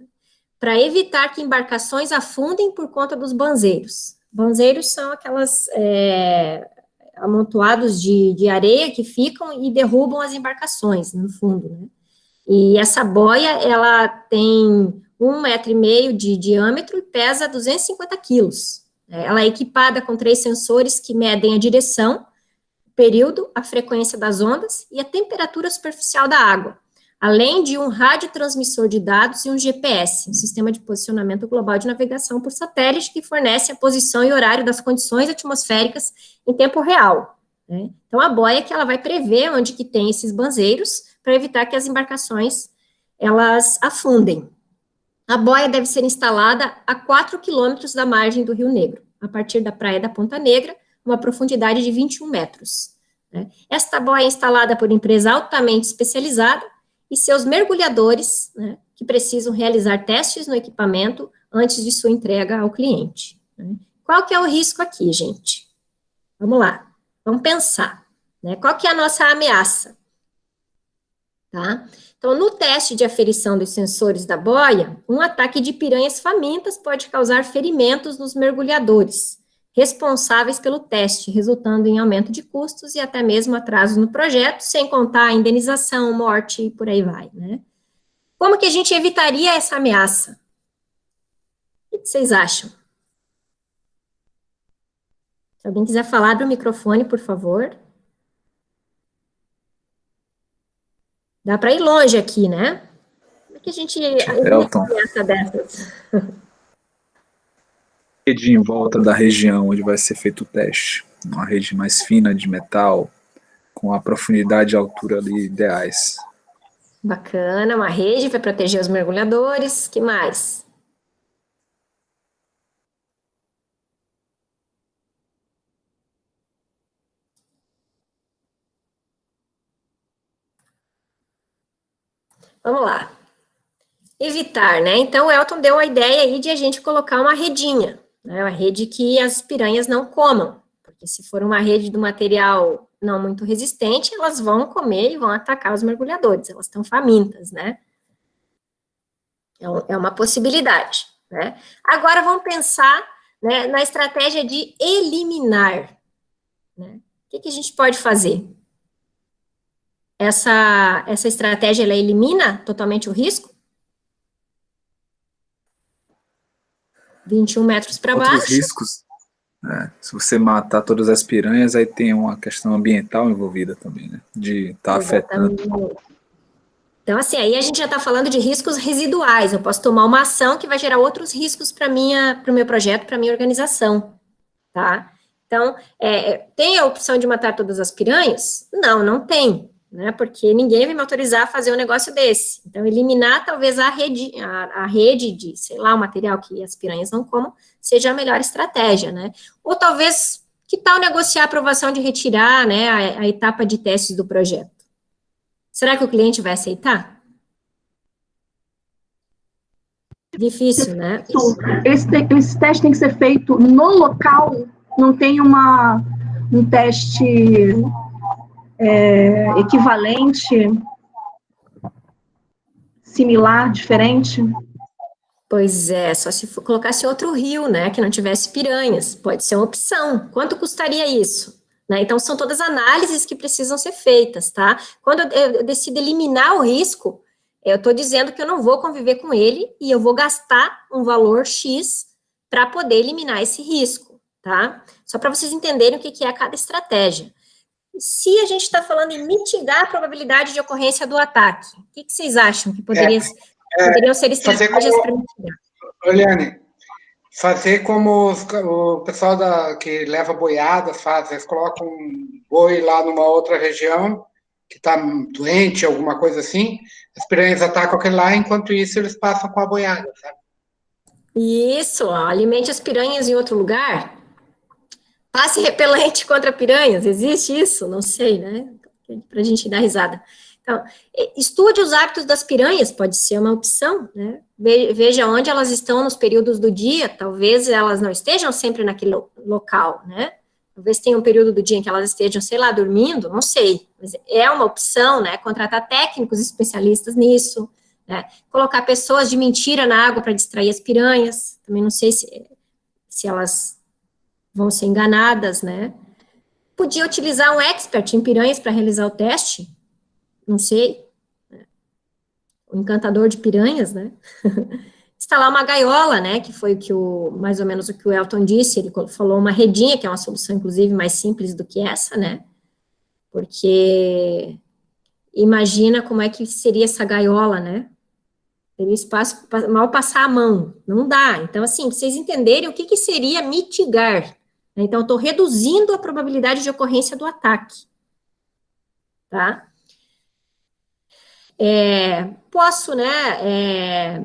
para evitar que embarcações afundem por conta dos banzeiros. Banzeiros são aquelas amontoados de areia que ficam e derrubam as embarcações no fundo, né? E essa boia, ela tem 1,5 metro de diâmetro e pesa 250 quilos. Ela é equipada com 3 sensores que medem a direção, o período, a frequência das ondas e a temperatura superficial da água, além de um radiotransmissor de dados e um GPS, um sistema de posicionamento global de navegação por satélite, que fornece a posição e horário das condições atmosféricas em tempo real, né? Então, a boia é que ela vai prever onde que tem esses banzeiros, para evitar que as embarcações, elas afundem. A boia deve ser instalada a 4 quilômetros da margem do Rio Negro, a partir da praia da Ponta Negra, uma profundidade de 21 metros. Né? Esta boia é instalada por empresa altamente especializada e seus mergulhadores, né, que precisam realizar testes no equipamento antes de sua entrega ao cliente. Né? Qual que é o risco aqui, gente? Vamos lá, vamos pensar. Né? Qual que é a nossa ameaça? Tá? Então, no teste de aferição dos sensores da boia, um ataque de piranhas famintas pode causar ferimentos nos mergulhadores, responsáveis pelo teste, resultando em aumento de custos e até mesmo atraso no projeto, sem contar a indenização, morte e por aí vai, né? Como que a gente evitaria essa ameaça? O que vocês acham? Se alguém quiser falar do microfone, por favor. Dá para ir longe aqui, né? Como é que a gente Elton, ameaça dessas? rede em volta da região onde vai ser feito o teste. Uma rede mais fina de metal, com a profundidade e altura ali ideais. Bacana, uma rede para proteger os mergulhadores. Que mais? Vamos lá. Evitar, né? Então, o Elton deu a ideia aí de a gente colocar uma redinha, né? Uma rede que as piranhas não comam, porque se for uma rede do material não muito resistente, elas vão comer e vão atacar os mergulhadores, elas estão famintas, né? É uma possibilidade, né? Agora, vamos pensar, né, na estratégia de eliminar, né? O que a gente pode fazer? Essa estratégia, ela elimina totalmente o risco? 21 metros para baixo. Outros riscos, se você matar todas as piranhas, aí tem uma questão ambiental envolvida também, né? De estar afetando. Então, assim, aí a gente já está falando de riscos residuais. Eu posso tomar uma ação que vai gerar outros riscos para o meu projeto, para a minha organização, tá? Então, tem a opção de matar todas as piranhas? Não, não tem, né? Porque ninguém vai me autorizar a fazer um negócio desse. Então, eliminar talvez a rede de, sei lá, o material que as piranhas não comam, seja a melhor estratégia, né? Ou talvez, que tal negociar a aprovação de retirar, né, a etapa de testes do projeto? Será que o cliente vai aceitar? Difícil, né? Esse teste tem que ser feito no local, não tem um teste equivalente, similar, diferente? Pois é, só se colocasse outro rio, né, que não tivesse piranhas, pode ser uma opção. Quanto custaria isso? Né? Então, são todas análises que precisam ser feitas, tá? Quando eu decido eliminar o risco, eu estou dizendo que eu não vou conviver com ele e eu vou gastar um valor X para poder eliminar esse risco, tá? Só para vocês entenderem o que é cada estratégia. Se a gente está falando em mitigar a probabilidade de ocorrência do ataque, o que vocês acham que poderiam ser estratégias para mitigar? Eliane, fazer como o pessoal que leva boiada faz, eles colocam um boi lá numa outra região que está doente, alguma coisa assim, as piranhas atacam aquele lá, enquanto isso eles passam com a boiada, sabe? Isso, ó, alimente as piranhas em outro lugar, passe repelente contra piranhas, existe isso? Não sei, né? Para a gente dar risada. Então, estude os hábitos das piranhas, pode ser uma opção, né? Veja onde elas estão nos períodos do dia, talvez elas não estejam sempre naquele local, né? Talvez tenha um período do dia em que elas estejam, sei lá, dormindo, não sei, mas é uma opção, né? Contratar técnicos especialistas nisso, né? Colocar pessoas de mentira na água para distrair as piranhas, também não sei se elas vão ser enganadas, né? Podia utilizar um expert em piranhas para realizar o teste, não sei, o encantador de piranhas, né? Instalar uma gaiola, né, que foi mais ou menos o que o Elton disse, ele falou uma redinha, que é uma solução, inclusive, mais simples do que essa, né, porque imagina como é que seria essa gaiola, né, teria espaço para mal passar a mão, não dá. Então, assim, pra vocês entenderem o que seria mitigar, né? Então, eu estou reduzindo a probabilidade de ocorrência do ataque, tá? Posso, né,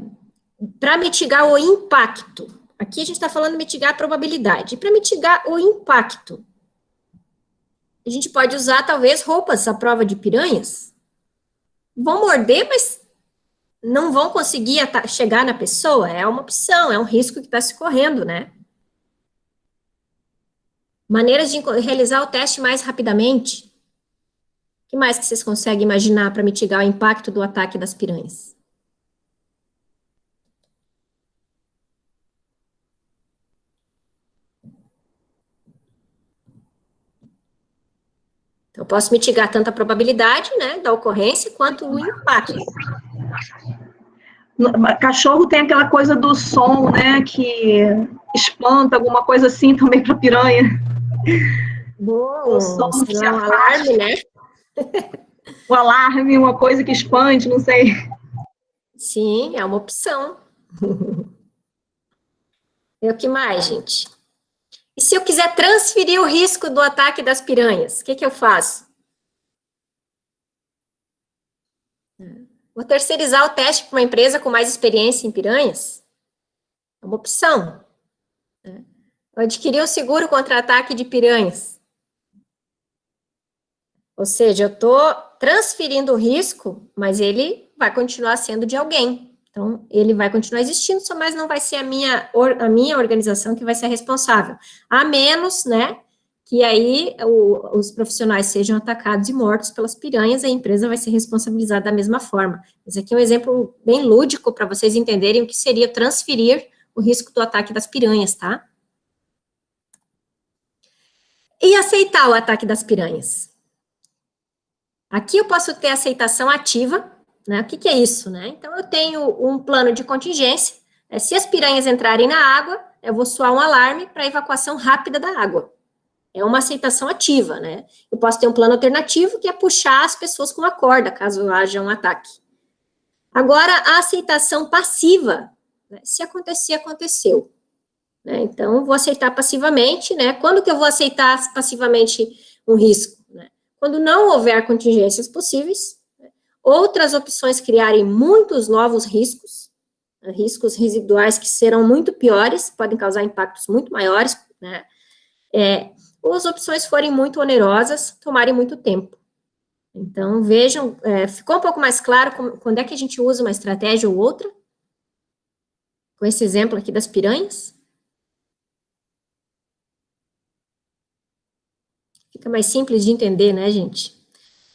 para mitigar o impacto, aqui a gente está falando de mitigar a probabilidade, para mitigar o impacto, A gente pode usar, talvez, roupas à prova de piranhas. Vão morder, mas não vão conseguir chegar na pessoa. É uma opção, é um risco que está se correndo, né? Maneiras de realizar o teste mais rapidamente. O que mais que vocês conseguem imaginar para mitigar o impacto do ataque das piranhas? Então, eu posso mitigar tanto a probabilidade, né, da ocorrência, quanto o impacto. Cachorro tem aquela coisa do som, né, que espanta, alguma coisa assim também para piranha. Bom, O som que é um alarme, né? O alarme, uma coisa que expande, não sei. Sim, é uma opção. E o que mais, gente? E se eu quiser transferir o risco do ataque das piranhas, o que que eu faço? Vou terceirizar o teste para uma empresa com mais experiência em piranhas? É uma opção. Eu adquirir um seguro contra ataque de piranhas. Ou seja, eu estou transferindo o risco, mas ele vai continuar sendo de alguém. Então, ele vai continuar existindo, só mas não vai ser a minha organização que vai ser responsável. A menos, né, que aí os profissionais sejam atacados e mortos pelas piranhas, a empresa vai ser responsabilizada da mesma forma. Esse aqui é um exemplo bem lúdico para vocês entenderem o que seria transferir o risco do ataque das piranhas, tá? E aceitar o ataque das piranhas. Aqui eu posso ter aceitação ativa, né? O que que é isso, né? Então, eu tenho um plano de contingência. Se as piranhas entrarem na água, eu vou soar um alarme para evacuação rápida da água. É uma aceitação ativa, né? Eu posso ter um plano alternativo, que é puxar as pessoas com uma corda, caso haja um ataque. Agora, a aceitação passiva, né? Se acontecer, aconteceu. Né? Então, vou aceitar passivamente, né? Quando que eu vou aceitar passivamente um risco? Né? Quando não houver contingências possíveis, né? Outras opções criarem muitos novos riscos, né? Riscos residuais que serão muito piores, podem causar impactos muito maiores, né? Ou as opções forem muito onerosas, tomarem muito tempo. Então, vejam, ficou um pouco mais claro quando é que a gente usa uma estratégia ou outra? Com esse exemplo aqui das piranhas? Fica mais simples de entender, né, gente?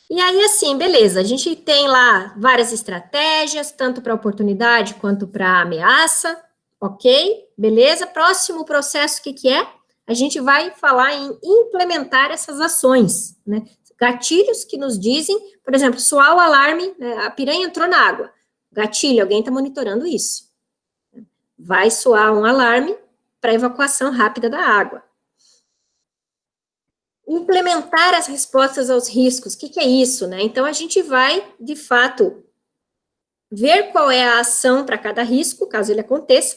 E aí, assim, beleza, a gente tem lá várias estratégias, tanto para oportunidade quanto para ameaça, ok? Beleza? Próximo processo, o que que é? A gente vai falar em implementar essas ações, né? Gatilhos que nos dizem, por exemplo, soar o alarme, né? A piranha entrou na água. Gatilho, alguém está monitorando isso. Vai soar um alarme para evacuação rápida da água. Implementar as respostas aos riscos, o que que é isso, né? Então, a gente vai, de fato, ver qual é a ação para cada risco, caso ele aconteça.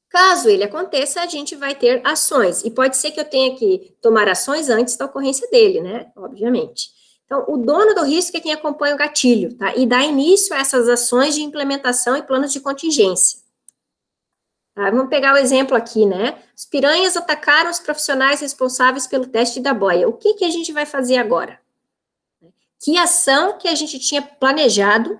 Caso ele aconteça, a gente vai ter ações, e pode ser que eu tenha que tomar ações antes da ocorrência dele, né? Obviamente. Então, o dono do risco é quem acompanha o gatilho, tá? E dá início a essas ações de implementação e planos de contingência. Tá, vamos pegar o exemplo aqui, né? As piranhas atacaram os profissionais responsáveis pelo teste da boia. O que que a gente vai fazer agora? Que ação que a gente tinha planejado,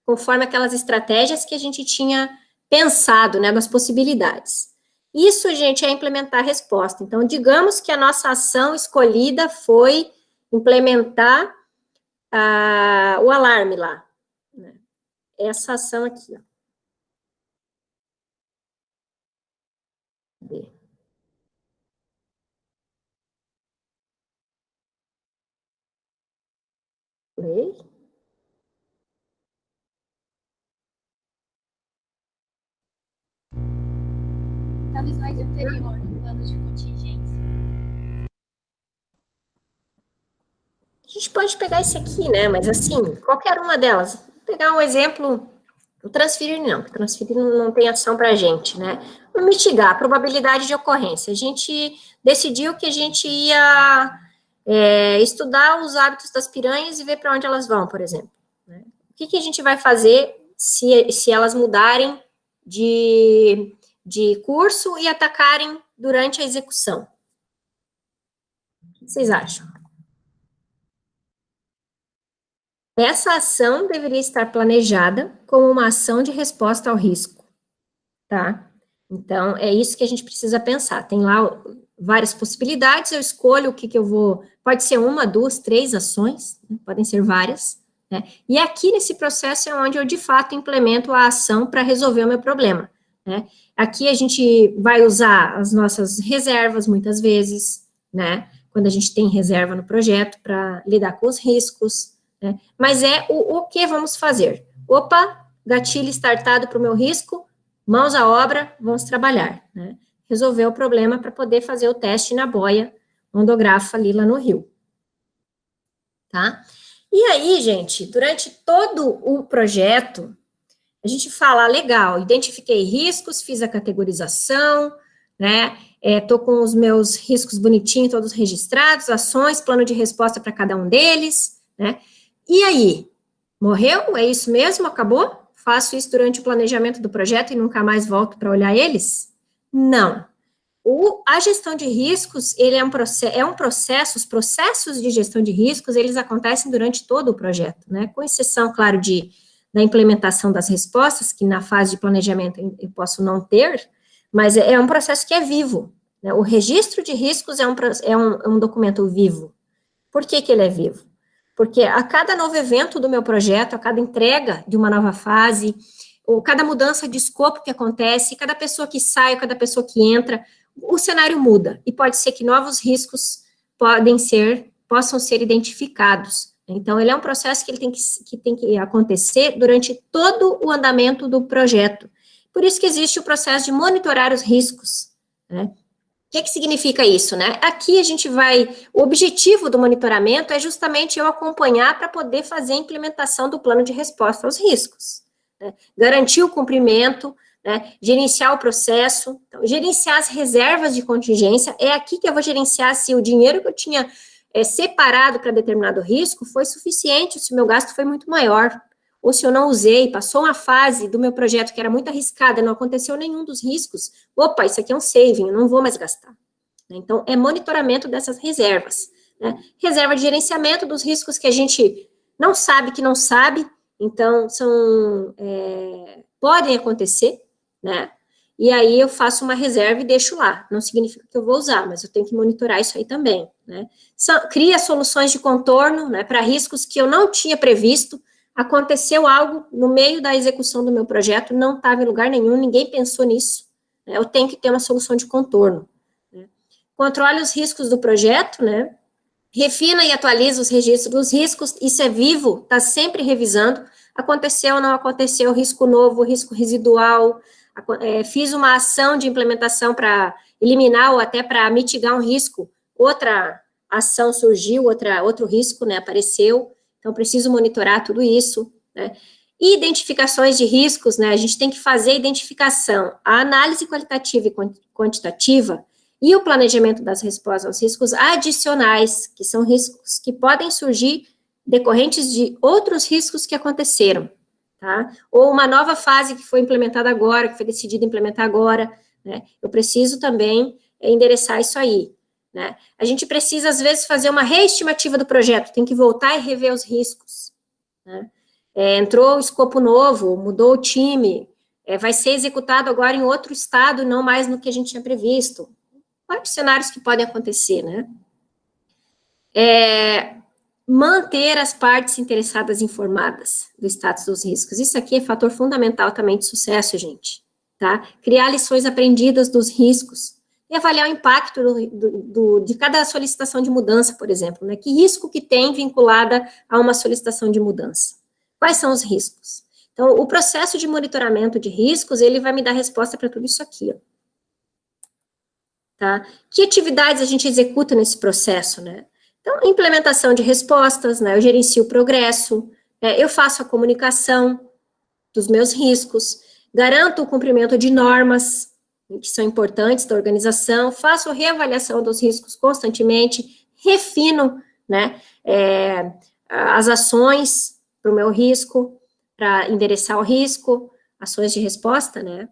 conforme aquelas estratégias que a gente tinha pensado, né, nas possibilidades. Isso, gente, é implementar a resposta. Então, digamos que a nossa ação escolhida foi implementar o alarme lá. Né? Essa ação aqui, ó. Play. Está no slide anterior, no plano de contingência. A gente pode pegar esse aqui, né? Mas assim, qualquer uma delas. Vou pegar um exemplo, o transferir não tem ação para a gente, né? Vamos mitigar a probabilidade de ocorrência. A gente decidiu que a gente ia estudar os hábitos das piranhas e ver para onde elas vão, por exemplo. Né? O que que a gente vai fazer se elas mudarem de curso e atacarem durante a execução? O que vocês acham? essa ação deveria estar planejada como uma ação de resposta ao risco, tá? Então, é isso que a gente precisa pensar. Tem lá várias possibilidades, eu escolho o que eu vou... Pode ser 1, 2, 3 ações, né? Podem ser várias, né? E aqui nesse processo é onde eu, de fato, implemento a ação para resolver o meu problema, né? Aqui a gente vai usar as nossas reservas, muitas vezes, né? Quando a gente tem reserva no projeto para lidar com os riscos, né? Mas é o que vamos fazer? Opa, gatilho startado para o meu risco, mãos à obra, vamos trabalhar, né? Resolver o problema para poder fazer o teste na boia ondografa ali lá no rio, tá? E aí, gente, durante todo o projeto, a gente fala, legal, identifiquei riscos, fiz a categorização, né? Tô com os meus riscos bonitinhos, todos registrados, ações, plano de resposta para cada um deles, né? E aí? Morreu? É isso mesmo? Acabou? Faço isso durante o planejamento do projeto e nunca mais volto para olhar eles? Não. A gestão de riscos, ele é um processo, os processos de gestão de riscos, eles acontecem durante todo o projeto, né? Com exceção, claro, da implementação das respostas, que na fase de planejamento eu posso não ter, mas é um processo que é vivo, né? O registro de riscos é um documento vivo. Por que ele é vivo? Porque a cada novo evento do meu projeto, a cada entrega de uma nova fase, ou cada mudança de escopo que acontece, cada pessoa que sai, cada pessoa que entra, o cenário muda, e pode ser que novos riscos possam ser identificados. Então, ele é um processo que tem que acontecer durante todo o andamento do projeto. Por isso que existe o processo de monitorar os riscos, né? O que significa isso, né? Aqui o objetivo do monitoramento é justamente eu acompanhar para poder fazer a implementação do plano de resposta aos riscos, né? Garantir o cumprimento, né? Gerenciar o processo, então, gerenciar as reservas de contingência, é aqui que eu vou gerenciar se o dinheiro que eu tinha separado para determinado risco foi suficiente, se o meu gasto foi muito maior, ou se eu não usei, passou uma fase do meu projeto que era muito arriscada, não aconteceu nenhum dos riscos, opa, isso aqui é um saving, eu não vou mais gastar. Então, é monitoramento dessas reservas, né? Reserva de gerenciamento dos riscos que a gente não sabe que não sabe, então, podem acontecer, né? E aí eu faço uma reserva e deixo lá, não significa que eu vou usar, mas eu tenho que monitorar isso aí também, né? Cria soluções de contorno, né, para riscos que eu não tinha previsto, aconteceu algo no meio da execução do meu projeto, não estava em lugar nenhum, ninguém pensou nisso, né? Eu tenho que ter uma solução de contorno, né? Controle os riscos do projeto, né? Refina e atualiza os registros dos riscos, isso é vivo, está sempre revisando, aconteceu ou não aconteceu, risco novo, risco residual, fiz uma ação de implementação para eliminar ou até para mitigar um risco, outra ação surgiu, outro risco, né, apareceu, então preciso monitorar tudo isso, né. E identificações de riscos, né, a gente tem que fazer a identificação, a análise qualitativa e quantitativa e o planejamento das respostas aos riscos adicionais, que são riscos que podem surgir decorrentes de outros riscos que aconteceram, tá? Ou uma nova fase que foi implementada agora, que foi decidido implementar agora, né? Eu preciso também endereçar isso aí, né? A gente precisa, às vezes, fazer uma reestimativa do projeto, tem que voltar e rever os riscos, né? Entrou o escopo novo, mudou o time, vai ser executado agora em outro estado, não mais no que a gente tinha previsto. Vários cenários que podem acontecer, né? Manter as partes interessadas informadas do status dos riscos. Isso aqui é fator fundamental também de sucesso, gente, tá? Criar lições aprendidas dos riscos e avaliar o impacto de cada solicitação de mudança, por exemplo, né? Que risco que tem vinculada a uma solicitação de mudança? Quais são os riscos? Então, o processo de monitoramento de riscos, ele vai me dar resposta para tudo isso aqui, ó. Tá? Que atividades a gente executa nesse processo, né? Então, implementação de respostas, né? Eu gerencio o progresso, eu faço a comunicação dos meus riscos, garanto o cumprimento de normas que são importantes da organização, faço reavaliação dos riscos constantemente, refino, né, as ações para o meu risco, para endereçar o risco, ações de resposta, né?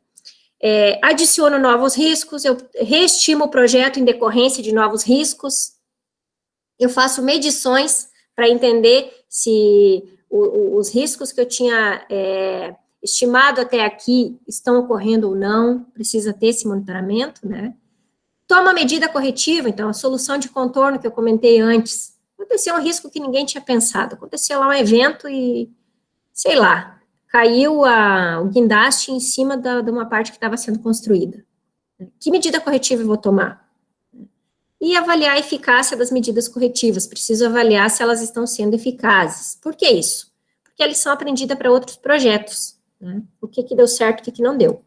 Adiciono novos riscos, eu reestimo o projeto em decorrência de novos riscos, eu faço medições para entender se os riscos que eu tinha estimado até aqui estão ocorrendo ou não, precisa ter esse monitoramento, né? Toma medida corretiva, então, a solução de contorno que eu comentei antes, aconteceu um risco que ninguém tinha pensado, aconteceu lá um evento e, sei lá, caiu o guindaste em cima de uma parte que estava sendo construída. Que medida corretiva eu vou tomar? E avaliar a eficácia das medidas corretivas, preciso avaliar se elas estão sendo eficazes. Por que isso? Porque a lição aprendida para outros projetos, né? O que deu certo, o que não deu.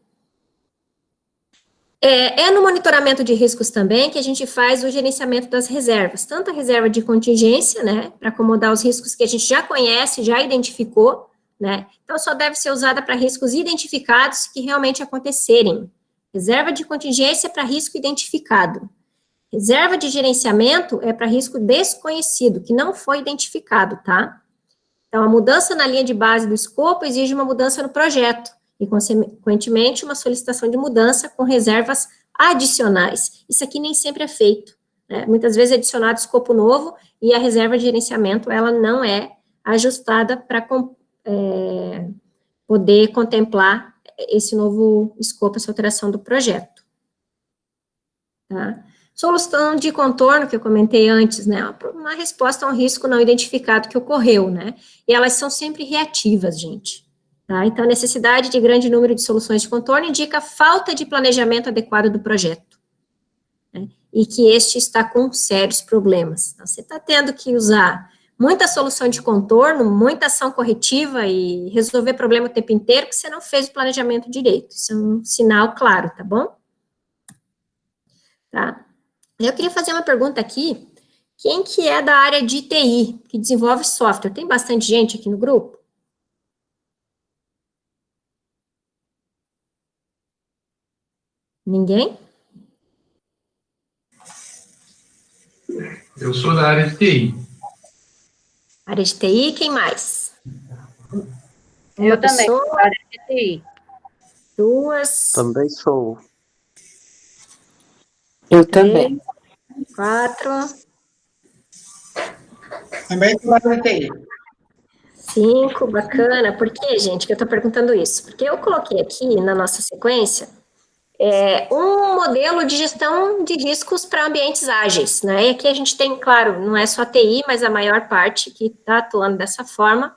No monitoramento de riscos também que a gente faz o gerenciamento das reservas, tanto a reserva de contingência, né, para acomodar os riscos que a gente já conhece, já identificou, né, então só deve ser usada para riscos identificados que realmente acontecerem. Reserva de contingência para risco identificado. Reserva de gerenciamento é para risco desconhecido, que não foi identificado, tá? Então, a mudança na linha de base do escopo exige uma mudança no projeto, e, consequentemente, uma solicitação de mudança com reservas adicionais. Isso aqui nem sempre é feito, né? Muitas vezes é adicionado escopo novo, e a reserva de gerenciamento, ela não é ajustada para poder contemplar esse novo escopo, essa alteração do projeto. Tá? Solução de contorno, que eu comentei antes, né, uma resposta a um risco não identificado que ocorreu, né, e elas são sempre reativas, gente, tá? Então, a necessidade de grande número de soluções de contorno indica falta de planejamento adequado do projeto, né, e que este está com sérios problemas. Então, você está tendo que usar muita solução de contorno, muita ação corretiva e resolver problema o tempo inteiro, que você não fez o planejamento direito. Isso é um sinal claro, tá bom? Tá? Eu queria fazer uma pergunta aqui. Quem que é da área de TI, que desenvolve software? Tem bastante gente aqui no grupo? Ninguém? Eu sou da área de TI. Área de TI, quem mais? Eu também, pessoa, área de TI. duas, Também sou. Eu também. 4, Também sou da área de TI. 5, bacana. Por que, gente, que eu estou perguntando isso? Porque eu coloquei aqui na nossa sequência um modelo de gestão de riscos para ambientes ágeis, né? E aqui a gente tem, claro, não é só TI, mas a maior parte que está atuando dessa forma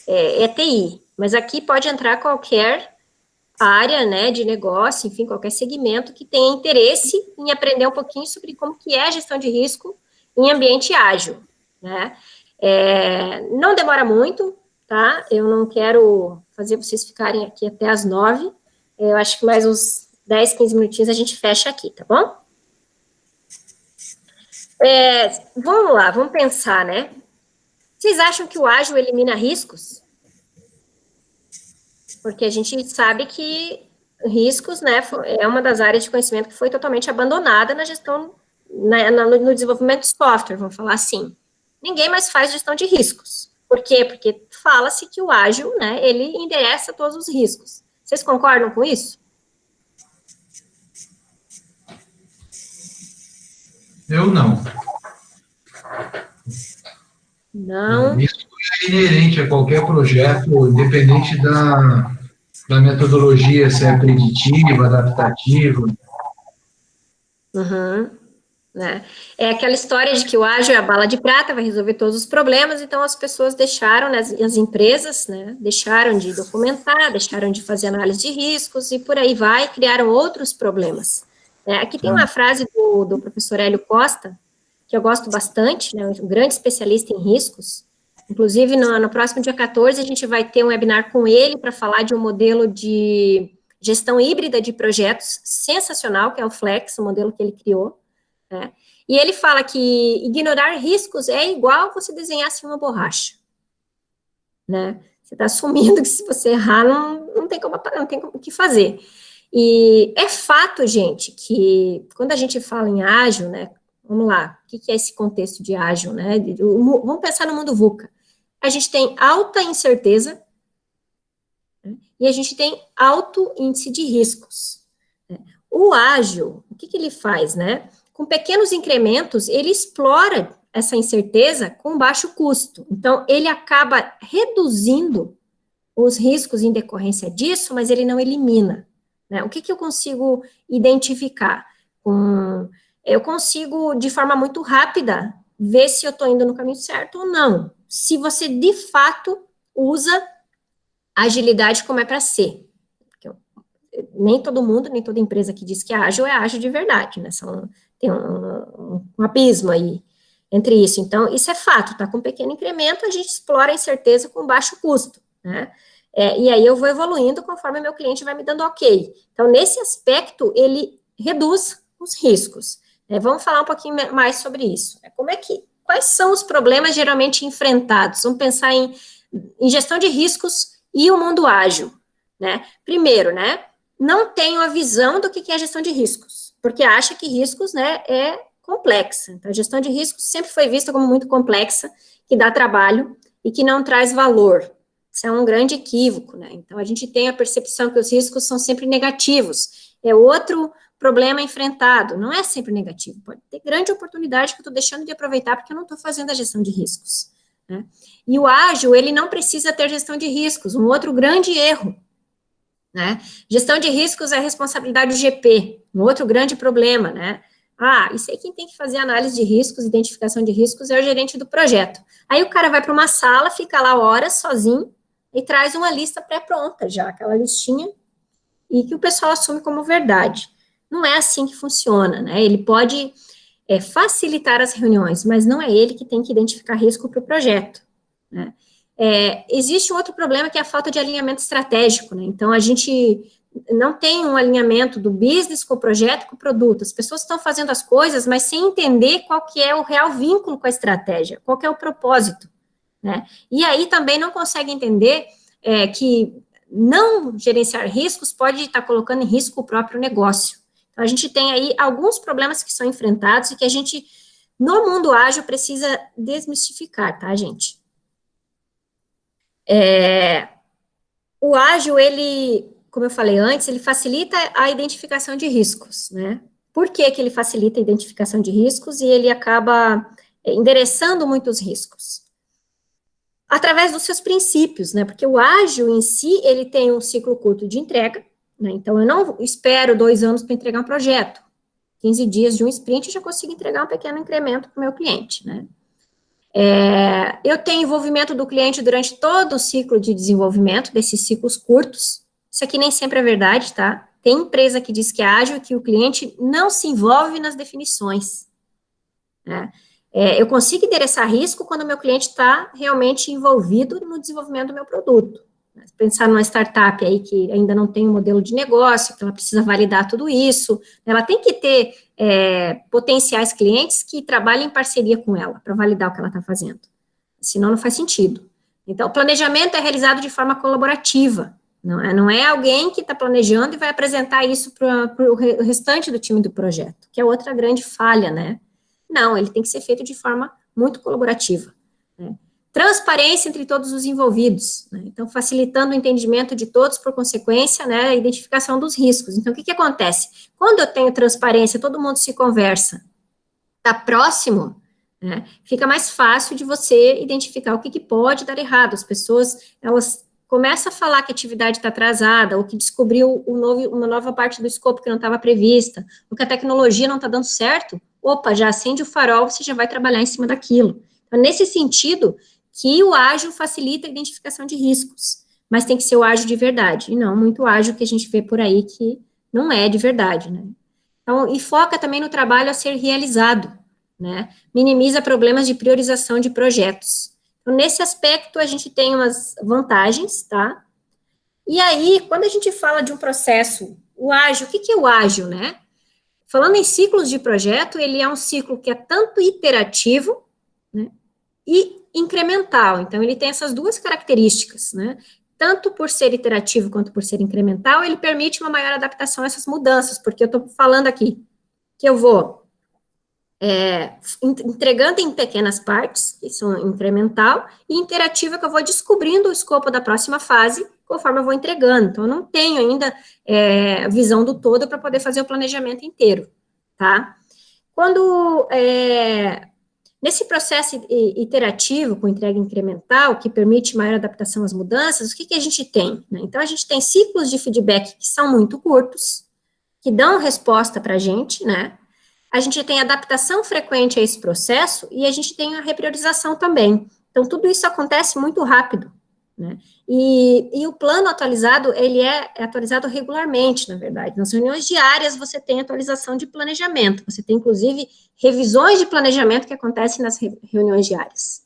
é TI. Mas aqui pode entrar qualquer área, né, de negócio, enfim, qualquer segmento que tenha interesse em aprender um pouquinho sobre como que é a gestão de risco em ambiente ágil, né? Não demora muito, tá? Eu não quero fazer vocês ficarem aqui até as 9, eu acho que mais uns 10, 15 minutinhos a gente fecha aqui, tá bom? Vamos lá, vamos pensar, né? Vocês acham que o ágil elimina riscos? Porque a gente sabe que riscos, né, é uma das áreas de conhecimento que foi totalmente abandonada na gestão, no desenvolvimento de software, vamos falar assim. Ninguém mais faz gestão de riscos. Por quê? Porque fala-se que o ágil, né, ele endereça todos os riscos. Vocês concordam com isso? Eu não. Não. Isso é inerente a qualquer projeto, independente da metodologia, se é preditiva, adaptativa. Uhum. Né? É aquela história de que o ágil é a bala de prata, vai resolver todos os problemas, então as pessoas deixaram, né, as empresas, né, deixaram de documentar, deixaram de fazer análise de riscos e por aí vai, criaram outros problemas. Aqui tem uma frase do professor Hélio Costa, que eu gosto bastante, né, um grande especialista em riscos. Inclusive, no próximo dia 14, a gente vai ter um webinar com ele para falar de um modelo de gestão híbrida de projetos sensacional, que é o Flex, o modelo que ele criou. Né? E ele fala que ignorar riscos é igual você desenhasse uma borracha. Né? Você está assumindo que se você errar, não tem o que fazer. E é fato, gente, que quando a gente fala em ágil, né, vamos lá, o que é esse contexto de ágil, né? Vamos pensar no mundo VUCA. A gente tem alta incerteza, né, e a gente tem alto índice de riscos. Né? O ágil, o que ele faz, né? Com pequenos incrementos, ele explora essa incerteza com baixo custo. Então, ele acaba reduzindo os riscos em decorrência disso, mas ele não elimina, né? O que eu consigo identificar? Eu consigo, de forma muito rápida, ver se eu estou indo no caminho certo ou não. Se você, de fato, usa a agilidade como é para ser. Nem todo mundo, nem toda empresa que diz que é ágil de verdade, né? Tem um abismo aí entre isso. Então, isso é fato, tá? Com pequeno incremento, a gente explora a incerteza com baixo custo, né? E aí eu vou evoluindo conforme meu cliente vai me dando ok. Então, nesse aspecto, ele reduz os riscos. Vamos falar um pouquinho mais sobre isso. Quais são os problemas geralmente enfrentados? Vamos pensar em gestão de riscos e o mundo ágil, né? Primeiro, né? Não tenho a visão do que é gestão de riscos, porque acha que riscos, né, é complexa. Então, a gestão de riscos sempre foi vista como muito complexa, que dá trabalho e que não traz valor. Isso é um grande equívoco, né? Então, a gente tem a percepção que os riscos são sempre negativos. É outro problema enfrentado. Não é sempre negativo. Pode ter grande oportunidade que eu estou deixando de aproveitar porque eu não estou fazendo a gestão de riscos, né? E o ágil, ele não precisa ter gestão de riscos. Um outro grande erro, né? Gestão de riscos é responsabilidade do GP. Um outro grande problema, né? Isso aí quem tem que fazer análise de riscos, identificação de riscos é o gerente do projeto. Aí o cara vai para uma sala, fica lá horas sozinho e traz uma lista pré-pronta já, aquela listinha, e que o pessoal assume como verdade. Não é assim que funciona, né? Ele pode facilitar as reuniões, mas não é ele que tem que identificar risco para o projeto, né? Existe um outro problema que é a falta de alinhamento estratégico, né? Então, a gente não tem um alinhamento do business com o projeto, com o produto. As pessoas estão fazendo as coisas, mas sem entender qual que é o real vínculo com a estratégia, qual que é o propósito, né? E aí também não consegue entender que não gerenciar riscos pode estar colocando em risco o próprio negócio. Então, a gente tem aí alguns problemas que são enfrentados e que a gente, no mundo ágil, precisa desmistificar, tá, gente? O ágil, ele, como eu falei antes, ele facilita a identificação de riscos, né? Por que ele facilita a identificação de riscos e ele acaba endereçando muitos riscos? Através dos seus princípios, né? Porque o ágil em si, ele tem um ciclo curto de entrega, né? Então, eu não espero 2 anos para entregar um projeto. 15 dias de um sprint, eu já consigo entregar um pequeno incremento para o meu cliente, né? Eu tenho envolvimento do cliente durante todo o ciclo de desenvolvimento, desses ciclos curtos. Isso aqui nem sempre é verdade, tá? Tem empresa que diz que é ágil e que o cliente não se envolve nas definições, né? Eu consigo endereçar risco quando o meu cliente está realmente envolvido no desenvolvimento do meu produto. Pensar numa startup aí que ainda não tem um modelo de negócio, que ela precisa validar tudo isso, ela tem que ter potenciais clientes que trabalhem em parceria com ela, para validar o que ela está fazendo. Senão não faz sentido. Então, o planejamento é realizado de forma colaborativa, não é alguém que está planejando e vai apresentar isso para o restante do time do projeto, que é outra grande falha, né? Não, ele tem que ser feito de forma muito colaborativa, né? Transparência entre todos os envolvidos, né? Então, facilitando o entendimento de todos, por consequência, né, a identificação dos riscos. Então, o que acontece? Quando eu tenho transparência, todo mundo se conversa, está próximo, né, fica mais fácil de você identificar o que pode dar errado. As pessoas, elas começam a falar que a atividade está atrasada, ou que descobriu uma nova parte do escopo que não estava prevista, ou que a tecnologia não está dando certo. Opa, já acende o farol, você já vai trabalhar em cima daquilo. Então, nesse sentido, que o ágil facilita a identificação de riscos, mas tem que ser o ágil de verdade, e não muito ágil que a gente vê por aí que não é de verdade, né? Então, e foca também no trabalho a ser realizado, né? Minimiza problemas de priorização de projetos. Então, nesse aspecto, a gente tem umas vantagens, tá? E aí, quando a gente fala de um processo, o ágil, o que é o ágil, né? Falando em ciclos de projeto, ele é um ciclo que é tanto iterativo, né, e incremental. Então, ele tem essas duas características, né? Tanto por ser iterativo quanto por ser incremental, ele permite uma maior adaptação a essas mudanças, porque eu estou falando aqui que eu vou entregando em pequenas partes, que são incremental, e interativa, que eu vou descobrindo o escopo da próxima fase, conforme eu vou entregando. Então, eu não tenho ainda visão do todo para poder fazer o planejamento inteiro, tá? Quando Nesse processo iterativo, com entrega incremental, que permite maior adaptação às mudanças, o que a gente tem? Né? Então, a gente tem ciclos de feedback que são muito curtos, que dão resposta para a gente, né? A gente tem adaptação frequente a esse processo e a gente tem a repriorização também. Então, tudo isso acontece muito rápido, né? E o plano atualizado, ele é atualizado regularmente, na verdade. Nas reuniões diárias, você tem atualização de planejamento. Você tem, inclusive, revisões de planejamento que acontecem nas reuniões diárias,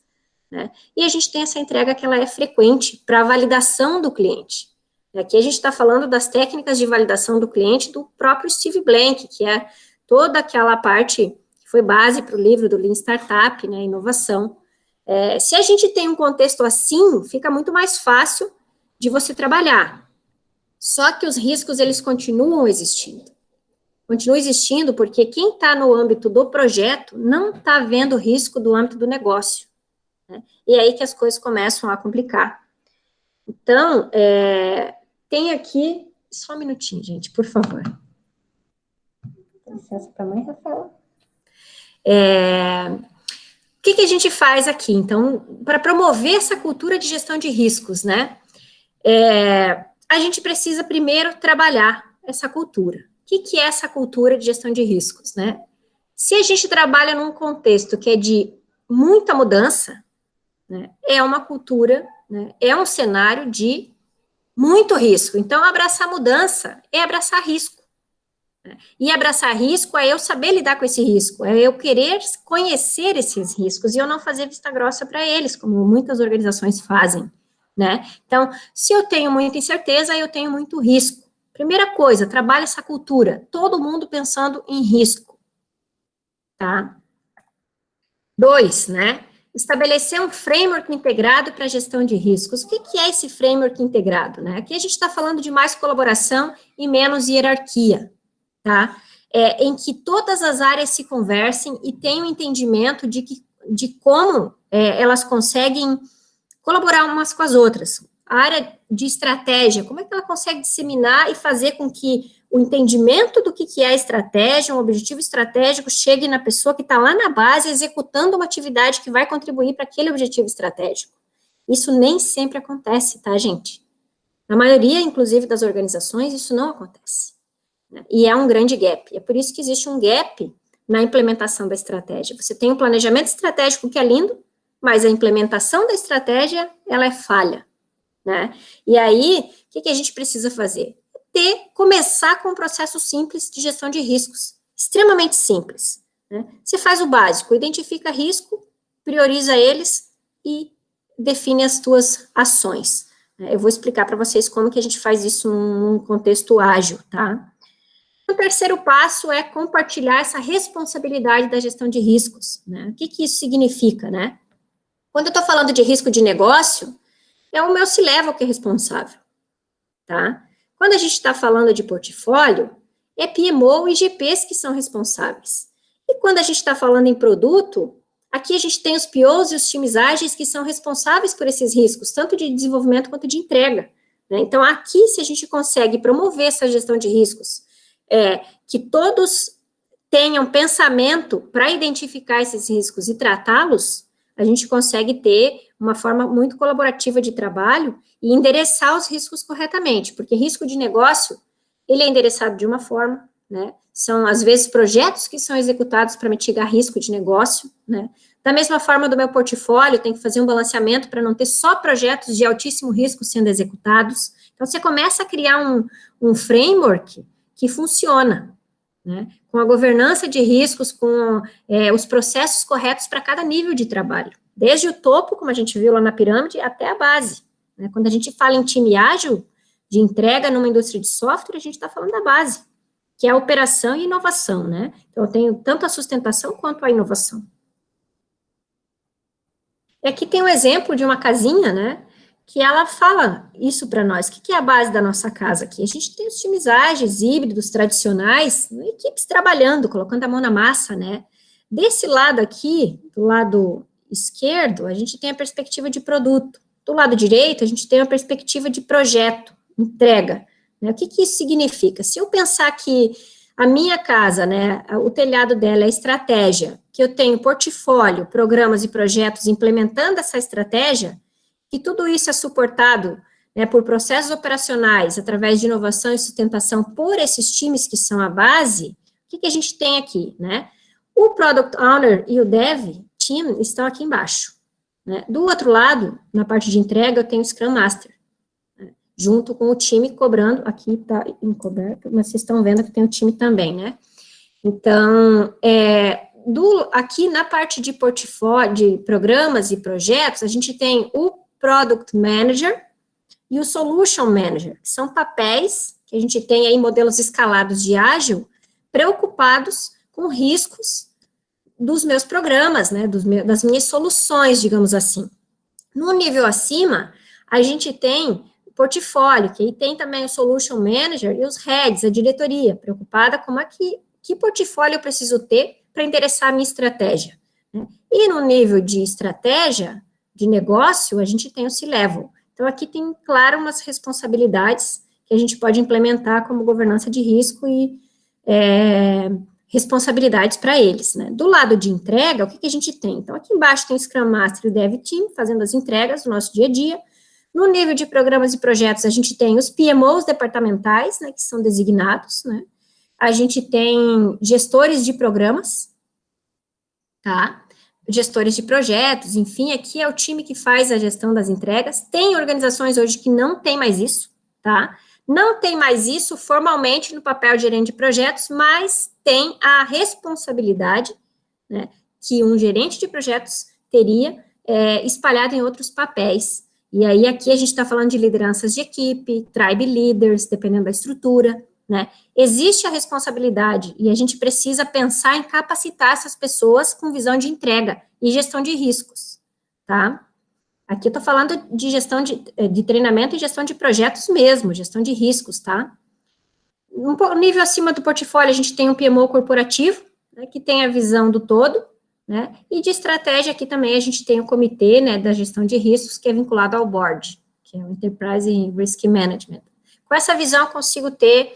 né? E a gente tem essa entrega que ela é frequente para validação do cliente. Aqui a gente está falando das técnicas de validação do cliente do próprio Steve Blank, que é toda aquela parte que foi base para o livro do Lean Startup, né, inovação. Se a gente tem um contexto assim, fica muito mais fácil de você trabalhar. Só que os riscos, eles continuam existindo. Continuam existindo porque quem está no âmbito do projeto não está vendo o risco do âmbito do negócio, né? E é aí que as coisas começam a complicar. Então, tem aqui... Só um minutinho, gente, por favor. Licença para a mãe, Rafaela. O que a gente faz aqui, então, para promover essa cultura de gestão de riscos, né? A gente precisa primeiro trabalhar essa cultura. O que é essa cultura de gestão de riscos, né? Se a gente trabalha num contexto que é de muita mudança, né, é uma cultura, né, é um cenário de muito risco. Então, abraçar mudança é abraçar risco. E abraçar risco é eu saber lidar com esse risco, é eu querer conhecer esses riscos e eu não fazer vista grossa para eles, como muitas organizações fazem, né? Então, se eu tenho muita incerteza, eu tenho muito risco. Primeira coisa, trabalha essa cultura, todo mundo pensando em risco, tá? 2, né? Estabelecer um framework integrado para a gestão de riscos. O que é esse framework integrado, né? Aqui a gente está falando de mais colaboração e menos hierarquia, tá? Em que todas as áreas se conversem e tenham entendimento de como elas conseguem colaborar umas com as outras. A área de estratégia, como é que ela consegue disseminar e fazer com que o entendimento do que é a estratégia, um objetivo estratégico, chegue na pessoa que está lá na base executando uma atividade que vai contribuir para aquele objetivo estratégico. Isso nem sempre acontece, tá, gente? Na maioria, inclusive, das organizações, isso não acontece. E é um grande gap. É por isso que existe um gap na implementação da estratégia. Você tem um planejamento estratégico que é lindo, mas a implementação da estratégia, ela é falha, né? E aí, o que a gente precisa fazer? Começar com um processo simples de gestão de riscos, extremamente simples, né? Você faz o básico, identifica risco, prioriza eles e define as tuas ações. Eu vou explicar para vocês como que a gente faz isso num contexto ágil, tá? O terceiro passo é compartilhar essa responsabilidade da gestão de riscos, né? O que isso significa, né? Quando eu estou falando de risco de negócio, é o meu C-level que é responsável, tá? Quando a gente está falando de portfólio, é PMO e GPs que são responsáveis. E quando a gente está falando em produto, aqui a gente tem os POs e os times ágeis que são responsáveis por esses riscos, tanto de desenvolvimento quanto de entrega, né? Então, aqui, se a gente consegue promover essa gestão de riscos, que todos tenham pensamento para identificar esses riscos e tratá-los, a gente consegue ter uma forma muito colaborativa de trabalho e endereçar os riscos corretamente, porque risco de negócio, ele é endereçado de uma forma, né? São, às vezes, projetos que são executados para mitigar risco de negócio, né? Da mesma forma do meu portfólio, tem que fazer um balanceamento para não ter só projetos de altíssimo risco sendo executados. Então, você começa a criar um framework que funciona, né? Com a governança de riscos, com os processos corretos para cada nível de trabalho, desde o topo, como a gente viu lá na pirâmide, até a base, né? Quando a gente fala em time ágil, de entrega numa indústria de software, a gente está falando da base, que é a operação e inovação, né? Então, eu tenho tanto a sustentação quanto a inovação. E aqui tem um exemplo de uma casinha, né? Que ela fala isso para nós. O que é a base da nossa casa aqui? A gente tem os times ágeis, híbridos, tradicionais, equipes trabalhando, colocando a mão na massa, né? Desse lado aqui, do lado esquerdo, a gente tem a perspectiva de produto. Do lado direito, a gente tem a perspectiva de projeto, entrega, né? O que isso significa? Se eu pensar que a minha casa, né, o telhado dela é estratégia, que eu tenho portfólio, programas e projetos implementando essa estratégia, que tudo isso é suportado, né, por processos operacionais, através de inovação e sustentação por esses times que são a base, o que a gente tem aqui, né? O Product Owner e o Dev Team estão aqui embaixo, né? Do outro lado, na parte de entrega, eu tenho o Scrum Master, né, junto com o time cobrando, aqui está encoberto, mas vocês estão vendo que tem o time também, né? Então, aqui na parte de portfólio, de programas e projetos, a gente tem o Product Manager e o Solution Manager, que são papéis que a gente tem aí, modelos escalados de ágil, preocupados com riscos dos meus programas, né, das minhas soluções, digamos assim. No nível acima, a gente tem o portfólio, que aí tem também o Solution Manager e os heads, a diretoria, preocupada com que portfólio eu preciso ter para endereçar a minha estratégia, né? E no nível de estratégia, de negócio, a gente tem o C-Level. Então, aqui tem, claro, umas responsabilidades que a gente pode implementar como governança de risco e responsabilidades para eles, né? Do lado de entrega, o que a gente tem? Então, aqui embaixo tem o Scrum Master e o Dev Team, fazendo as entregas do nosso dia a dia. No nível de programas e projetos, a gente tem os PMOs departamentais, né, que são designados, né? A gente tem gestores de programas, tá? Gestores de projetos, enfim, aqui é o time que faz a gestão das entregas. Tem organizações hoje que não tem mais isso, tá? Não tem mais isso formalmente no papel de gerente de projetos, mas tem a responsabilidade, né, que um gerente de projetos teria espalhado em outros papéis. E aí, aqui a gente está falando de lideranças de equipe, tribe leaders, dependendo da estrutura, né? Existe a responsabilidade e a gente precisa pensar em capacitar essas pessoas com visão de entrega e gestão de riscos, tá? Aqui eu estou falando de gestão de treinamento e gestão de projetos mesmo, gestão de riscos, tá? Um nível acima do portfólio, a gente tem um PMO corporativo, né, que tem a visão do todo, né? E de estratégia, aqui também a gente tem o comitê, né, da gestão de riscos, que é vinculado ao board, que é o Enterprise Risk Management. Com essa visão, eu consigo ter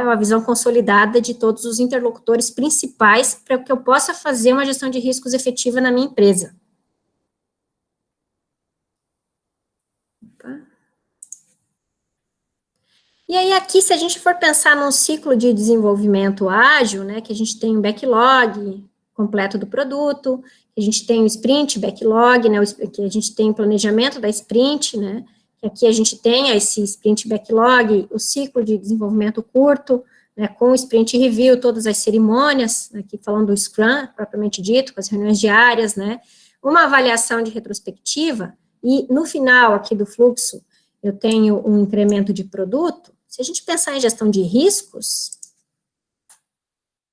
uma visão consolidada de todos os interlocutores principais para que eu possa fazer uma gestão de riscos efetiva na minha empresa. Opa. E aí, aqui, se a gente for pensar num ciclo de desenvolvimento ágil, né, que a gente tem um backlog completo do produto, que a gente tem o sprint backlog, né, que a gente tem o planejamento da sprint, né, aqui a gente tem esse sprint backlog, o ciclo de desenvolvimento curto, né, com o sprint review, todas as cerimônias, aqui falando do Scrum, propriamente dito, com as reuniões diárias, né, uma avaliação de retrospectiva, e no final aqui do fluxo, eu tenho um incremento de produto. Se a gente pensar em gestão de riscos,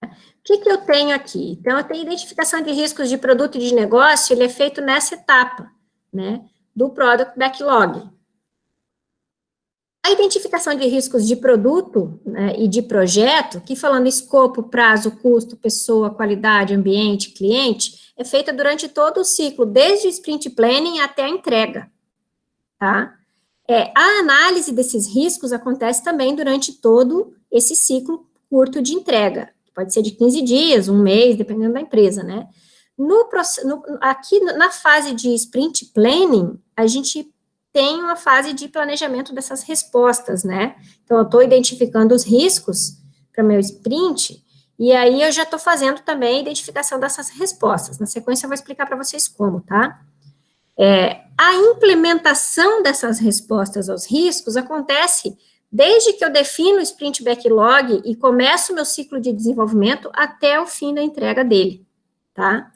o que eu tenho aqui? Então, eu tenho identificação de riscos de produto e de negócio, ele é feito nessa etapa, né, do Product Backlog. A identificação de riscos de produto, né, e de projeto, que falando escopo, prazo, custo, pessoa, qualidade, ambiente, cliente, é feita durante todo o ciclo, desde o sprint planning até a entrega, tá? A análise desses riscos acontece também durante todo esse ciclo curto de entrega, pode ser de 15 dias, um mês, dependendo da empresa, né? Aqui, na fase de sprint planning, a gente tem uma fase de planejamento dessas respostas, né? Então, eu estou identificando os riscos para meu sprint, e aí eu já estou fazendo também a identificação dessas respostas. Na sequência, eu vou explicar para vocês como, tá? A implementação dessas respostas aos riscos acontece desde que eu defino o sprint backlog e começo o meu ciclo de desenvolvimento até o fim da entrega dele, tá?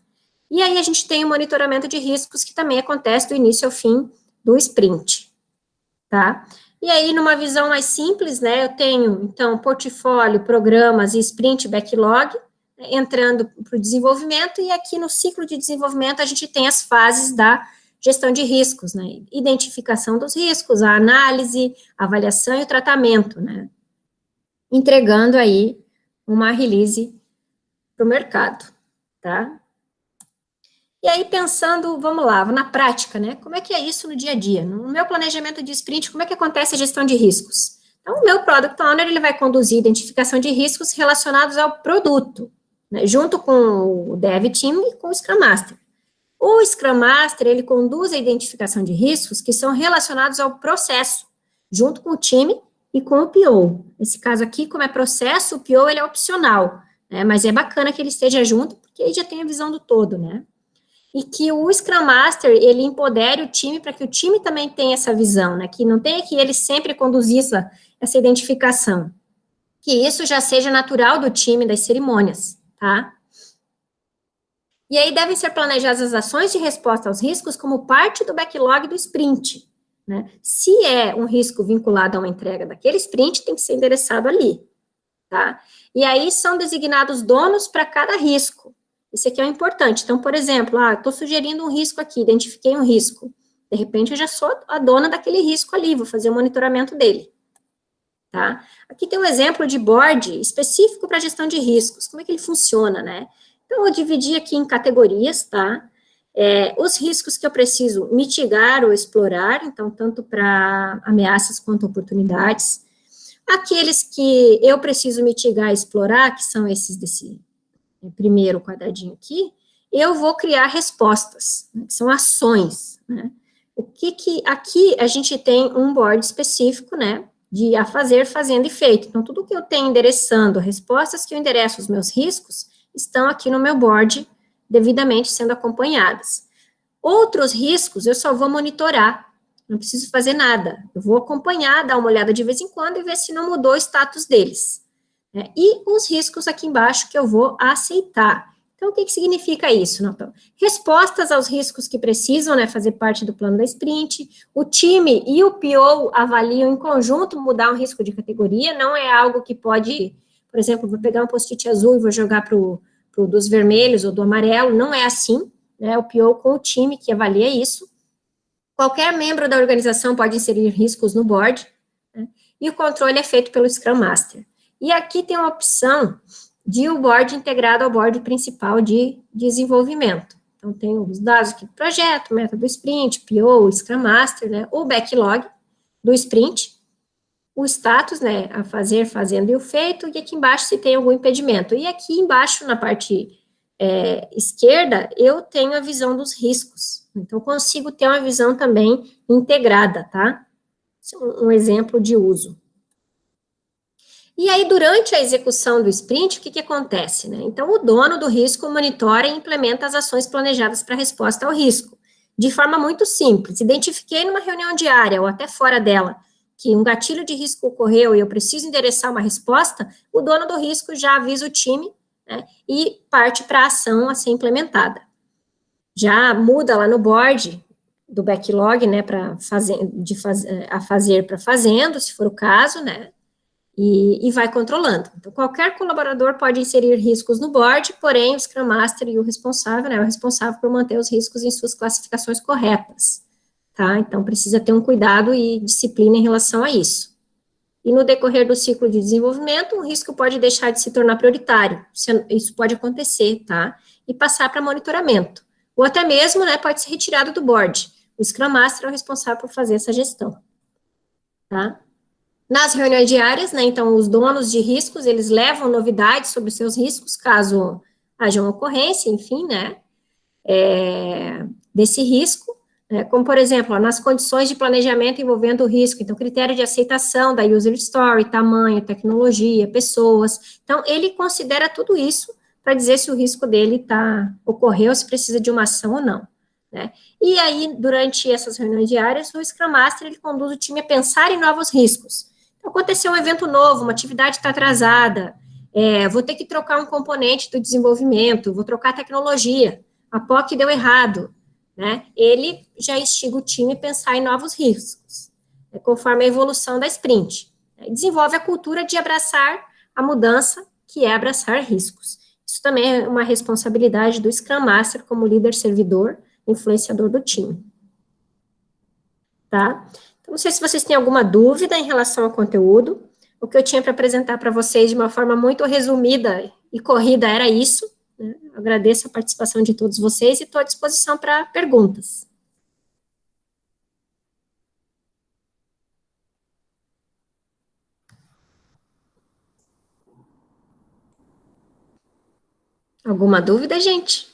E aí a gente tem o monitoramento de riscos, que também acontece do início ao fim do sprint, tá? E aí, numa visão mais simples, né, eu tenho, então, portfólio, programas e sprint backlog, né, entrando para o desenvolvimento, e aqui no ciclo de desenvolvimento a gente tem as fases da gestão de riscos, né, identificação dos riscos, a análise, a avaliação e o tratamento, né, entregando aí uma release para o mercado, tá? E aí, pensando, vamos lá, na prática, né, como é que é isso no dia a dia? No meu planejamento de sprint, como é que acontece a gestão de riscos? Então, o meu Product Owner, ele vai conduzir a identificação de riscos relacionados ao produto, né, junto com o Dev Team e com o Scrum Master. O Scrum Master, ele conduz a identificação de riscos que são relacionados ao processo, junto com o time e com o PO. Nesse caso aqui, como é processo, o PO ele é opcional, né, mas é bacana que ele esteja junto, porque aí já tem a visão do todo, né? E que o Scrum Master, ele empodere o time para que o time também tenha essa visão, né? Que não tenha que ele sempre conduzir essa identificação. Que isso já seja natural do time das cerimônias, tá? E aí devem ser planejadas as ações de resposta aos riscos como parte do backlog do sprint, né? Se é um risco vinculado a uma entrega daquele sprint, tem que ser endereçado ali, tá? E aí são designados donos para cada risco. Isso aqui é importante. Então, por exemplo, estou sugerindo um risco aqui, identifiquei um risco. De repente, eu já sou a dona daquele risco ali, vou fazer o monitoramento dele. Tá? Aqui tem um exemplo de board específico para gestão de riscos. Como é que ele funciona, né? Então, eu dividi aqui em categorias, tá? Os riscos que eu preciso mitigar ou explorar, então, tanto para ameaças quanto oportunidades. Aqueles que eu preciso mitigar e explorar, que são esses desse primeiro quadradinho aqui, eu vou criar respostas, né, que são ações, né? Aqui a gente tem um board específico, né, de a fazer, fazendo e feito. Então, tudo que eu tenho endereçando, respostas que eu endereço os meus riscos, estão aqui no meu board, devidamente sendo acompanhadas. Outros riscos, eu só vou monitorar, não preciso fazer nada. Eu vou acompanhar, dar uma olhada de vez em quando e ver se não mudou o status deles. E os riscos aqui embaixo que eu vou aceitar. Então, o que significa isso, Natão? Respostas aos riscos que precisam, né, fazer parte do plano da sprint. O time e o PO avaliam em conjunto mudar um risco de categoria, não é algo que pode, por exemplo, vou pegar um post-it azul e vou jogar para o dos vermelhos ou do amarelo, não é assim, né, o PO com o time que avalia isso. Qualquer membro da organização pode inserir riscos no board, né, e o controle é feito pelo Scrum Master. E aqui tem uma opção de o board integrado ao board principal de desenvolvimento. Então, tem os dados aqui do projeto, método sprint, PO, Scrum Master, né, o backlog do sprint, o status, né, a fazer, fazendo e o feito, e aqui embaixo se tem algum impedimento. E aqui embaixo, na parte esquerda, eu tenho a visão dos riscos. Então, consigo ter uma visão também integrada, tá? Esse é um exemplo de uso. E aí, durante a execução do sprint, o que acontece, né? Então, o dono do risco monitora e implementa as ações planejadas para resposta ao risco, de forma muito simples. Identifiquei numa reunião diária ou até fora dela que um gatilho de risco ocorreu e eu preciso endereçar uma resposta, o dono do risco já avisa o time, né, e parte para a ação a ser implementada. Já muda lá no board do backlog, né, para fazer para fazendo, se for o caso, né, e vai controlando. Então, qualquer colaborador pode inserir riscos no board, porém, o Scrum Master e o responsável, né, é o responsável por manter os riscos em suas classificações corretas, tá? Então, precisa ter um cuidado e disciplina em relação a isso. E no decorrer do ciclo de desenvolvimento, um risco pode deixar de se tornar prioritário, isso pode acontecer, tá? E passar para monitoramento, ou até mesmo, né, pode ser retirado do board. O Scrum Master é o responsável por fazer essa gestão, tá? Nas reuniões diárias, né, então, os donos de riscos, eles levam novidades sobre os seus riscos, caso haja uma ocorrência, enfim, né, desse risco, né, como, por exemplo, nas condições de planejamento envolvendo o risco, então, critério de aceitação da user story, tamanho, tecnologia, pessoas, então, ele considera tudo isso para dizer se o risco dele ocorreu, se precisa de uma ação ou não, né, e aí, durante essas reuniões diárias, o Scrum Master, ele conduz o time a pensar em novos riscos. Aconteceu um evento novo, uma atividade está atrasada, vou ter que trocar um componente do desenvolvimento, vou trocar a tecnologia, a POC deu errado, né? Ele já instiga o time a pensar em novos riscos, né, conforme a evolução da sprint. Desenvolve a cultura de abraçar a mudança, que é abraçar riscos. Isso também é uma responsabilidade do Scrum Master como líder servidor, influenciador do time. Tá? Não sei se vocês têm alguma dúvida em relação ao conteúdo. O que eu tinha para apresentar para vocês de uma forma muito resumida e corrida era isso, né? Agradeço a participação de todos vocês e estou à disposição para perguntas. Alguma dúvida, gente?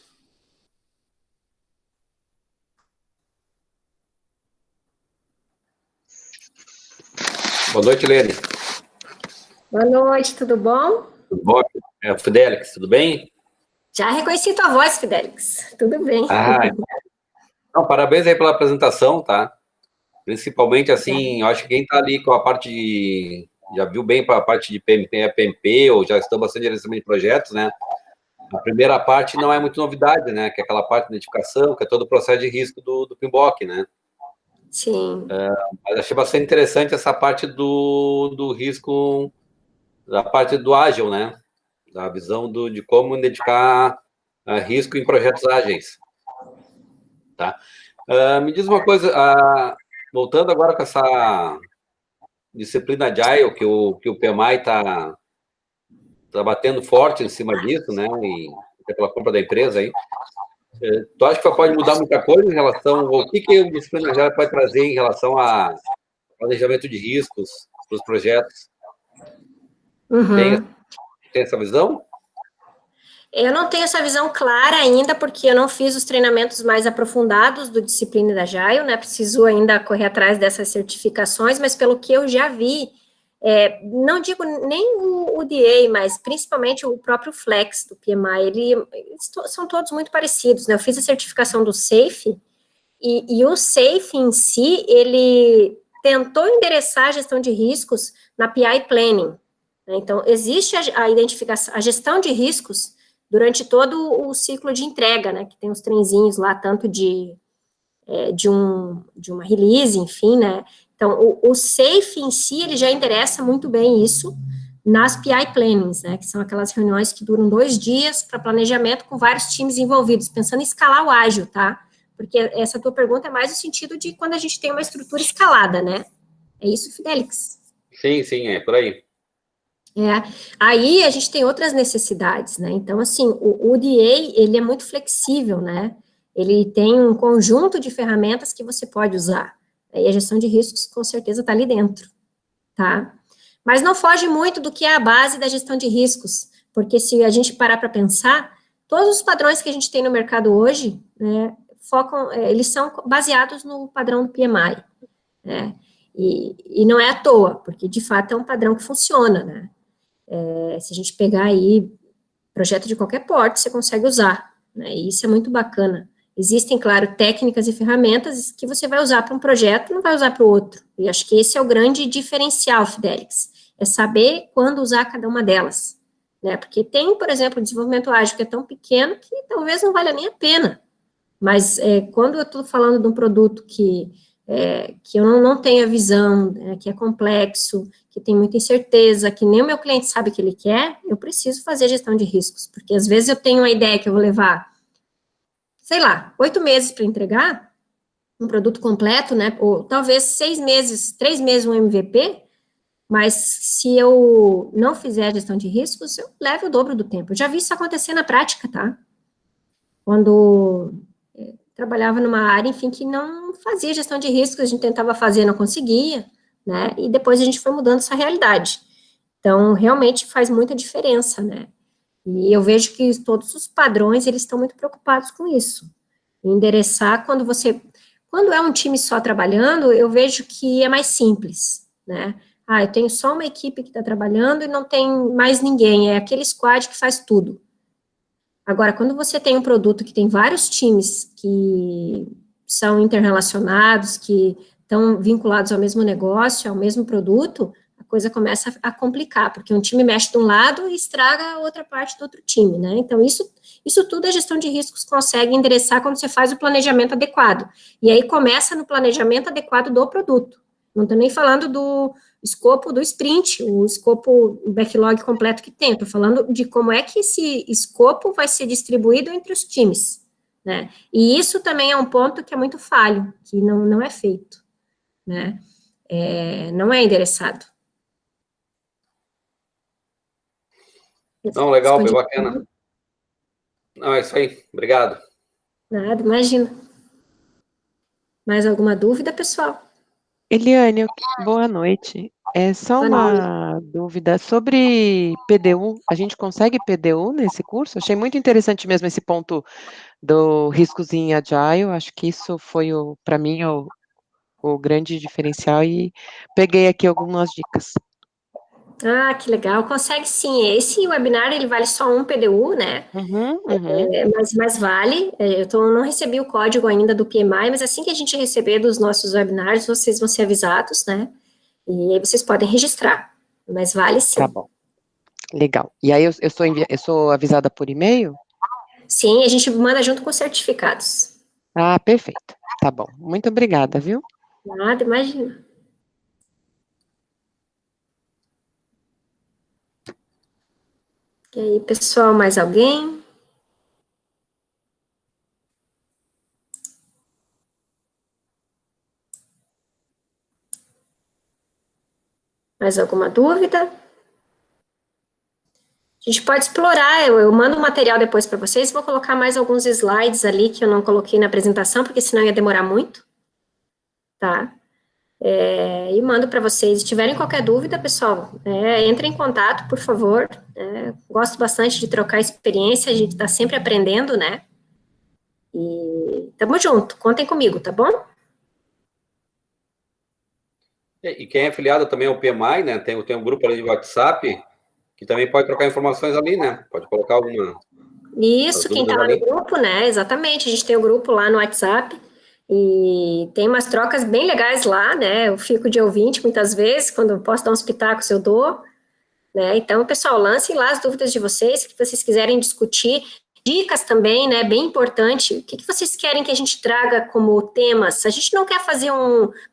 Boa noite, Lene. Boa noite, tudo bom? Tudo bom? Fidelix, tudo bem? Já reconheci tua voz, Fidelix. Tudo bem. Não, parabéns aí pela apresentação, tá? Principalmente, assim, eu acho que quem está ali com a parte de... Já viu bem para a parte de PMP, ou já estão bastante gerenciamento de projetos, né? A primeira parte não é muito novidade, né? Que é aquela parte de identificação, que é todo o processo de risco do PMBOK, né? Sim. Mas achei bastante interessante essa parte do risco, da parte do ágil, né? Da visão de como identificar risco em projetos ágeis, tá? Me diz uma coisa, voltando agora com essa disciplina Agile, que o PMI está batendo forte em cima disso, né? E até pela compra da empresa aí. Tu acha que pode mudar muita coisa em relação ao que a disciplina Agile pode trazer em relação a planejamento de riscos para os projetos? Uhum. Tem essa visão? Eu não tenho essa visão clara ainda, porque eu não fiz os treinamentos mais aprofundados do Disciplina da Agile, né? Preciso ainda correr atrás dessas certificações, mas pelo que eu já vi, não digo nem o DA, mas principalmente o próprio Flex do PMI, são todos muito parecidos, né? Eu fiz a certificação do SAFe, e o SAFe em si, ele tentou endereçar a gestão de riscos na PI Planning, né? Então, existe a identificação, a gestão de riscos durante todo o ciclo de entrega, né, que tem os trenzinhos lá, tanto de uma release, enfim, né, então o SAFe em si, ele já endereça muito bem isso nas PI Plannings, né, que são aquelas reuniões que duram 2 dias para planejamento com vários times envolvidos, pensando em escalar o ágil, tá, porque essa tua pergunta é mais no sentido de quando a gente tem uma estrutura escalada, né, é isso, Fidelix? Sim, é por aí. Aí a gente tem outras necessidades, né, então, assim, o DA, ele é muito flexível, né, ele tem um conjunto de ferramentas que você pode usar, e a gestão de riscos, com certeza, está ali dentro, tá, mas não foge muito do que é a base da gestão de riscos, porque se a gente parar para pensar, todos os padrões que a gente tem no mercado hoje, né, eles são baseados no padrão do PMI, né, e não é à toa, porque, de fato, é um padrão que funciona, né. Se a gente pegar aí projeto de qualquer porte, você consegue usar, né, e isso é muito bacana. Existem, claro, técnicas e ferramentas que você vai usar para um projeto e não vai usar para o outro, e acho que esse é o grande diferencial, Fidelix, é saber quando usar cada uma delas, né, porque tem, por exemplo, o desenvolvimento ágil que é tão pequeno que talvez não valha nem a pena, mas quando eu estou falando de um produto que eu não tenho a visão, que é complexo, que tem muita incerteza, que nem o meu cliente sabe o que ele quer, eu preciso fazer gestão de riscos, porque às vezes eu tenho uma ideia que eu vou levar, sei lá, 8 meses para entregar um produto completo, né, ou talvez 6 meses, 3 meses um MVP, mas se eu não fizer a gestão de riscos, eu levo o dobro do tempo. Eu já vi isso acontecer na prática, tá? Quando trabalhava numa área, enfim, que não fazia gestão de riscos, a gente tentava fazer, não conseguia, né, e depois a gente foi mudando essa realidade. Então, realmente faz muita diferença, né, e eu vejo que todos os padrões, eles estão muito preocupados com isso, endereçar quando é um time só trabalhando, eu vejo que é mais simples, né, eu tenho só uma equipe que está trabalhando e não tem mais ninguém, é aquele squad que faz tudo. Agora, quando você tem um produto que tem vários times que são interrelacionados, que estão vinculados ao mesmo negócio, ao mesmo produto, a coisa começa a complicar, porque um time mexe de um lado e estraga a outra parte do outro time, né? Então, isso tudo a gestão de riscos consegue endereçar quando você faz o planejamento adequado. E aí começa no planejamento adequado do produto. Não estou nem falando do escopo do sprint, o escopo, o backlog completo que tem, estou falando de como é que esse escopo vai ser distribuído entre os times, né, e isso também é um ponto que é muito falho, que não é feito, né, não é endereçado. Não, legal, bem bacana. Não, é isso aí, obrigado. Nada, imagina. Mais alguma dúvida, pessoal? Eliane, boa noite. Só Boa noite. uma dúvida sobre PDU. A gente consegue PDU nesse curso? Achei muito interessante mesmo esse ponto do riscos em Agile. Acho que isso foi, para mim, o grande diferencial e peguei aqui algumas dicas. Ah, que legal. Consegue sim. Esse webinar, ele vale só um PDU, né? Mas vale. Não recebi o código ainda do PMI, mas assim que a gente receber dos nossos webinars, vocês vão ser avisados, né? E aí vocês podem registrar. Mas vale sim. Tá bom. Legal. E aí eu sou avisada por e-mail? Sim, a gente manda junto com os certificados. Ah, perfeito. Tá bom. Muito obrigada, viu? Nada, imagina. E aí, pessoal, mais alguém? Mais alguma dúvida? A gente pode explorar, eu mando um material depois para vocês, vou colocar mais alguns slides ali que eu não coloquei na apresentação, porque senão ia demorar muito, tá? E mando para vocês. Se tiverem qualquer dúvida, pessoal, entrem em contato, por favor. Gosto bastante de trocar experiência, a gente está sempre aprendendo, né? E tamo junto, contem comigo, tá bom? E quem é afiliado também ao PMI, né? Tem um grupo ali de WhatsApp, que também pode trocar informações ali, né? Pode colocar alguma... Isso, quem tá lá no grupo, né? Exatamente, a gente tem o grupo lá no WhatsApp, e tem umas trocas bem legais lá, né? Eu fico de ouvinte muitas vezes, quando eu posso dar uns pitacos eu dou, né? Então, pessoal, lancem lá as dúvidas de vocês, que vocês quiserem discutir, dicas também, né? Bem importante. O que vocês querem que a gente traga como temas? A gente não quer fazer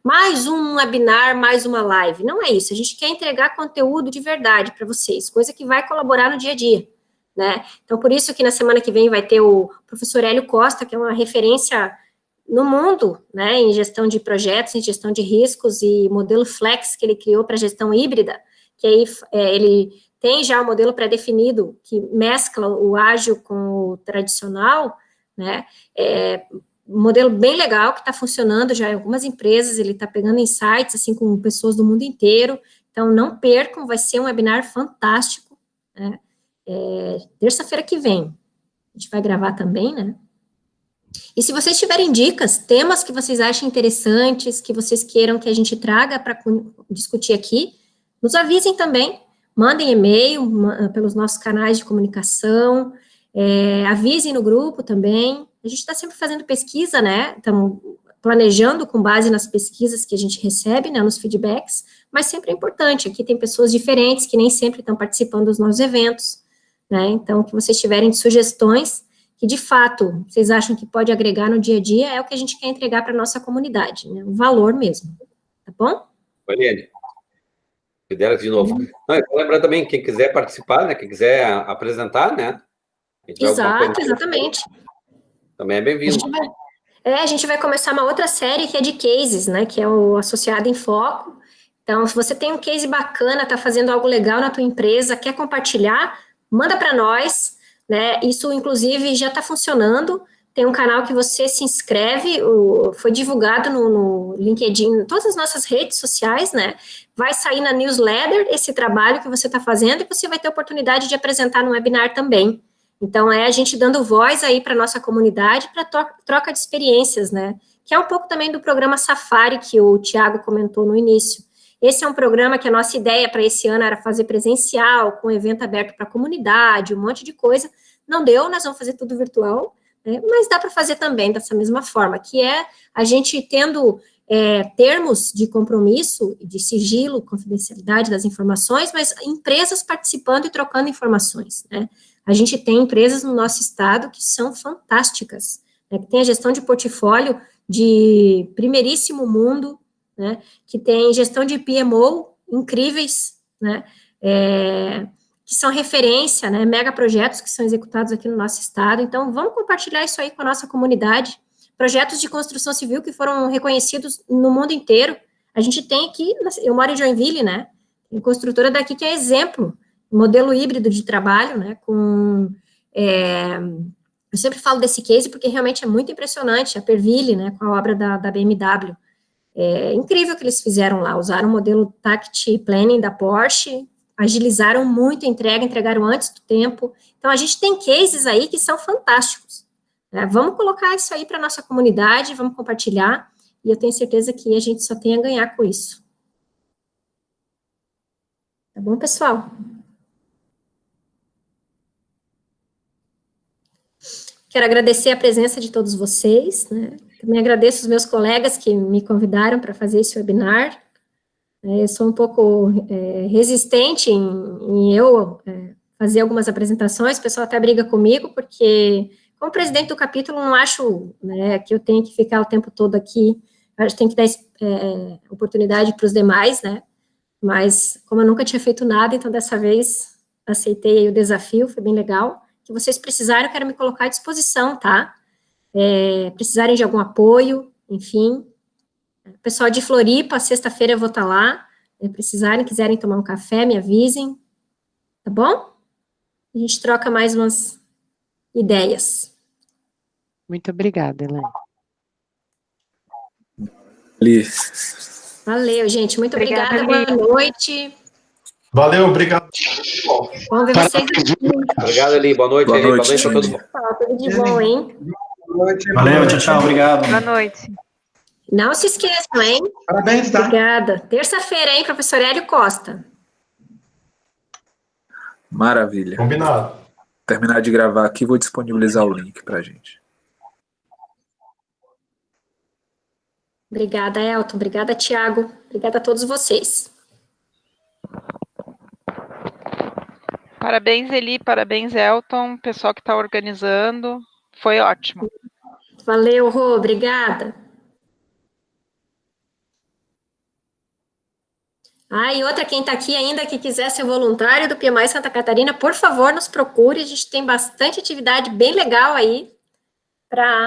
mais um webinar, mais uma live, não é isso. A gente quer entregar conteúdo de verdade para vocês, coisa que vai colaborar no dia a dia, né? Então, por isso que na semana que vem vai ter o professor Hélio Costa, que é uma referência no mundo, né, em gestão de projetos, em gestão de riscos e modelo Flex que ele criou para gestão híbrida, que aí ele tem já um modelo pré-definido que mescla o ágil com o tradicional, né, um modelo bem legal que está funcionando já em algumas empresas, ele está pegando insights, assim, com pessoas do mundo inteiro, então não percam, vai ser um webinar fantástico, né, terça-feira que vem, a gente vai gravar também, né. E se vocês tiverem dicas, temas que vocês achem interessantes, que vocês queiram que a gente traga para discutir aqui, nos avisem também, mandem e-mail pelos nossos canais de comunicação, avisem no grupo também. A gente está sempre fazendo pesquisa, né? Estamos planejando com base nas pesquisas que a gente recebe, né, nos feedbacks, mas sempre é importante. Aqui tem pessoas diferentes que nem sempre estão participando dos nossos eventos, né? Então, que vocês tiverem sugestões que, de fato, vocês acham que pode agregar no dia a dia, é o que a gente quer entregar para a nossa comunidade, né? O valor mesmo, tá bom? Eliane, de novo. Não, eu vou lembrar também, quem quiser participar, né, quem quiser apresentar, né? Exato, exatamente. Também é bem-vindo. A gente vai começar uma outra série que é de cases, né, que é o Associado em Foco. Então, se você tem um case bacana, está fazendo algo legal na tua empresa, quer compartilhar, manda para nós, né? Isso, inclusive, já está funcionando. Tem um canal que você se inscreve, foi divulgado no LinkedIn, em todas as nossas redes sociais, né? Vai sair na newsletter esse trabalho que você está fazendo e você vai ter a oportunidade de apresentar no webinar também. Então, a gente dando voz aí para a nossa comunidade, para troca de experiências, né? Que é um pouco também do programa Safari, que o Tiago comentou no início. Esse é um programa que a nossa ideia para esse ano era fazer presencial, com evento aberto para a comunidade, um monte de coisa. Não deu, nós vamos fazer tudo virtual, né? Mas dá para fazer também dessa mesma forma, que é a gente tendo termos de compromisso, de sigilo, confidencialidade das informações, mas empresas participando e trocando informações, né? A gente tem empresas no nosso estado que são fantásticas, né? Que tem a gestão de portfólio de primeiríssimo mundo, né, que tem gestão de PMO incríveis, né, que são referência, né, mega projetos que são executados aqui no nosso estado. Então, vamos compartilhar isso aí com a nossa comunidade. Projetos de construção civil que foram reconhecidos no mundo inteiro. A gente tem aqui, eu moro em Joinville, né, tem construtora daqui que é exemplo, modelo híbrido de trabalho, né, eu sempre falo desse case porque realmente é muito impressionante, a Perville, né, com a obra da BMW. É incrível o que eles fizeram lá, usaram o modelo Tact Planning da Porsche, agilizaram muito a entrega, entregaram antes do tempo. Então, a gente tem cases aí que são fantásticos. Né? Vamos colocar isso aí para a nossa comunidade, vamos compartilhar, e eu tenho certeza que a gente só tem a ganhar com isso. Tá bom, pessoal? Quero agradecer a presença de todos vocês, né? Também agradeço os meus colegas que me convidaram para fazer esse webinar. Eu sou um pouco resistente em fazer algumas apresentações, o pessoal até briga comigo, porque, como presidente do capítulo, não acho, né, que eu tenho que ficar o tempo todo aqui, a gente tem que dar oportunidade para os demais, né? Mas, como eu nunca tinha feito nada, então, dessa vez, aceitei aí o desafio, foi bem legal. Se vocês precisarem, eu quero me colocar à disposição, tá? Precisarem de algum apoio, enfim. Pessoal de Floripa, sexta-feira eu vou estar lá. Precisarem, quiserem tomar um café, me avisem. Tá bom? A gente troca mais umas ideias. Muito obrigada, Elaine. Valeu, gente. Muito obrigada. Boa noite. Valeu, obrigado. Vamos ver vocês aqui. Obrigado, Eli. Boa noite, Eli. Boa noite a todo mundo. Tudo de bom, hein? Valeu, tchau, tchau. Obrigado. Boa noite. Não se esqueçam, hein? Parabéns, tá? Obrigada. Terça-feira, hein, professor Hélio Costa. Maravilha. Combinado. Terminar de gravar aqui, vou disponibilizar o link pra gente. Obrigada, Elton. Obrigada, Tiago. Obrigada a todos vocês. Parabéns, Eli. Parabéns, Elton. Pessoal que está organizando. Foi ótimo. Valeu, Rô. Obrigada. E outra, quem está aqui ainda, que quiser ser voluntário do PMI Santa Catarina, por favor, nos procure. A gente tem bastante atividade bem legal aí para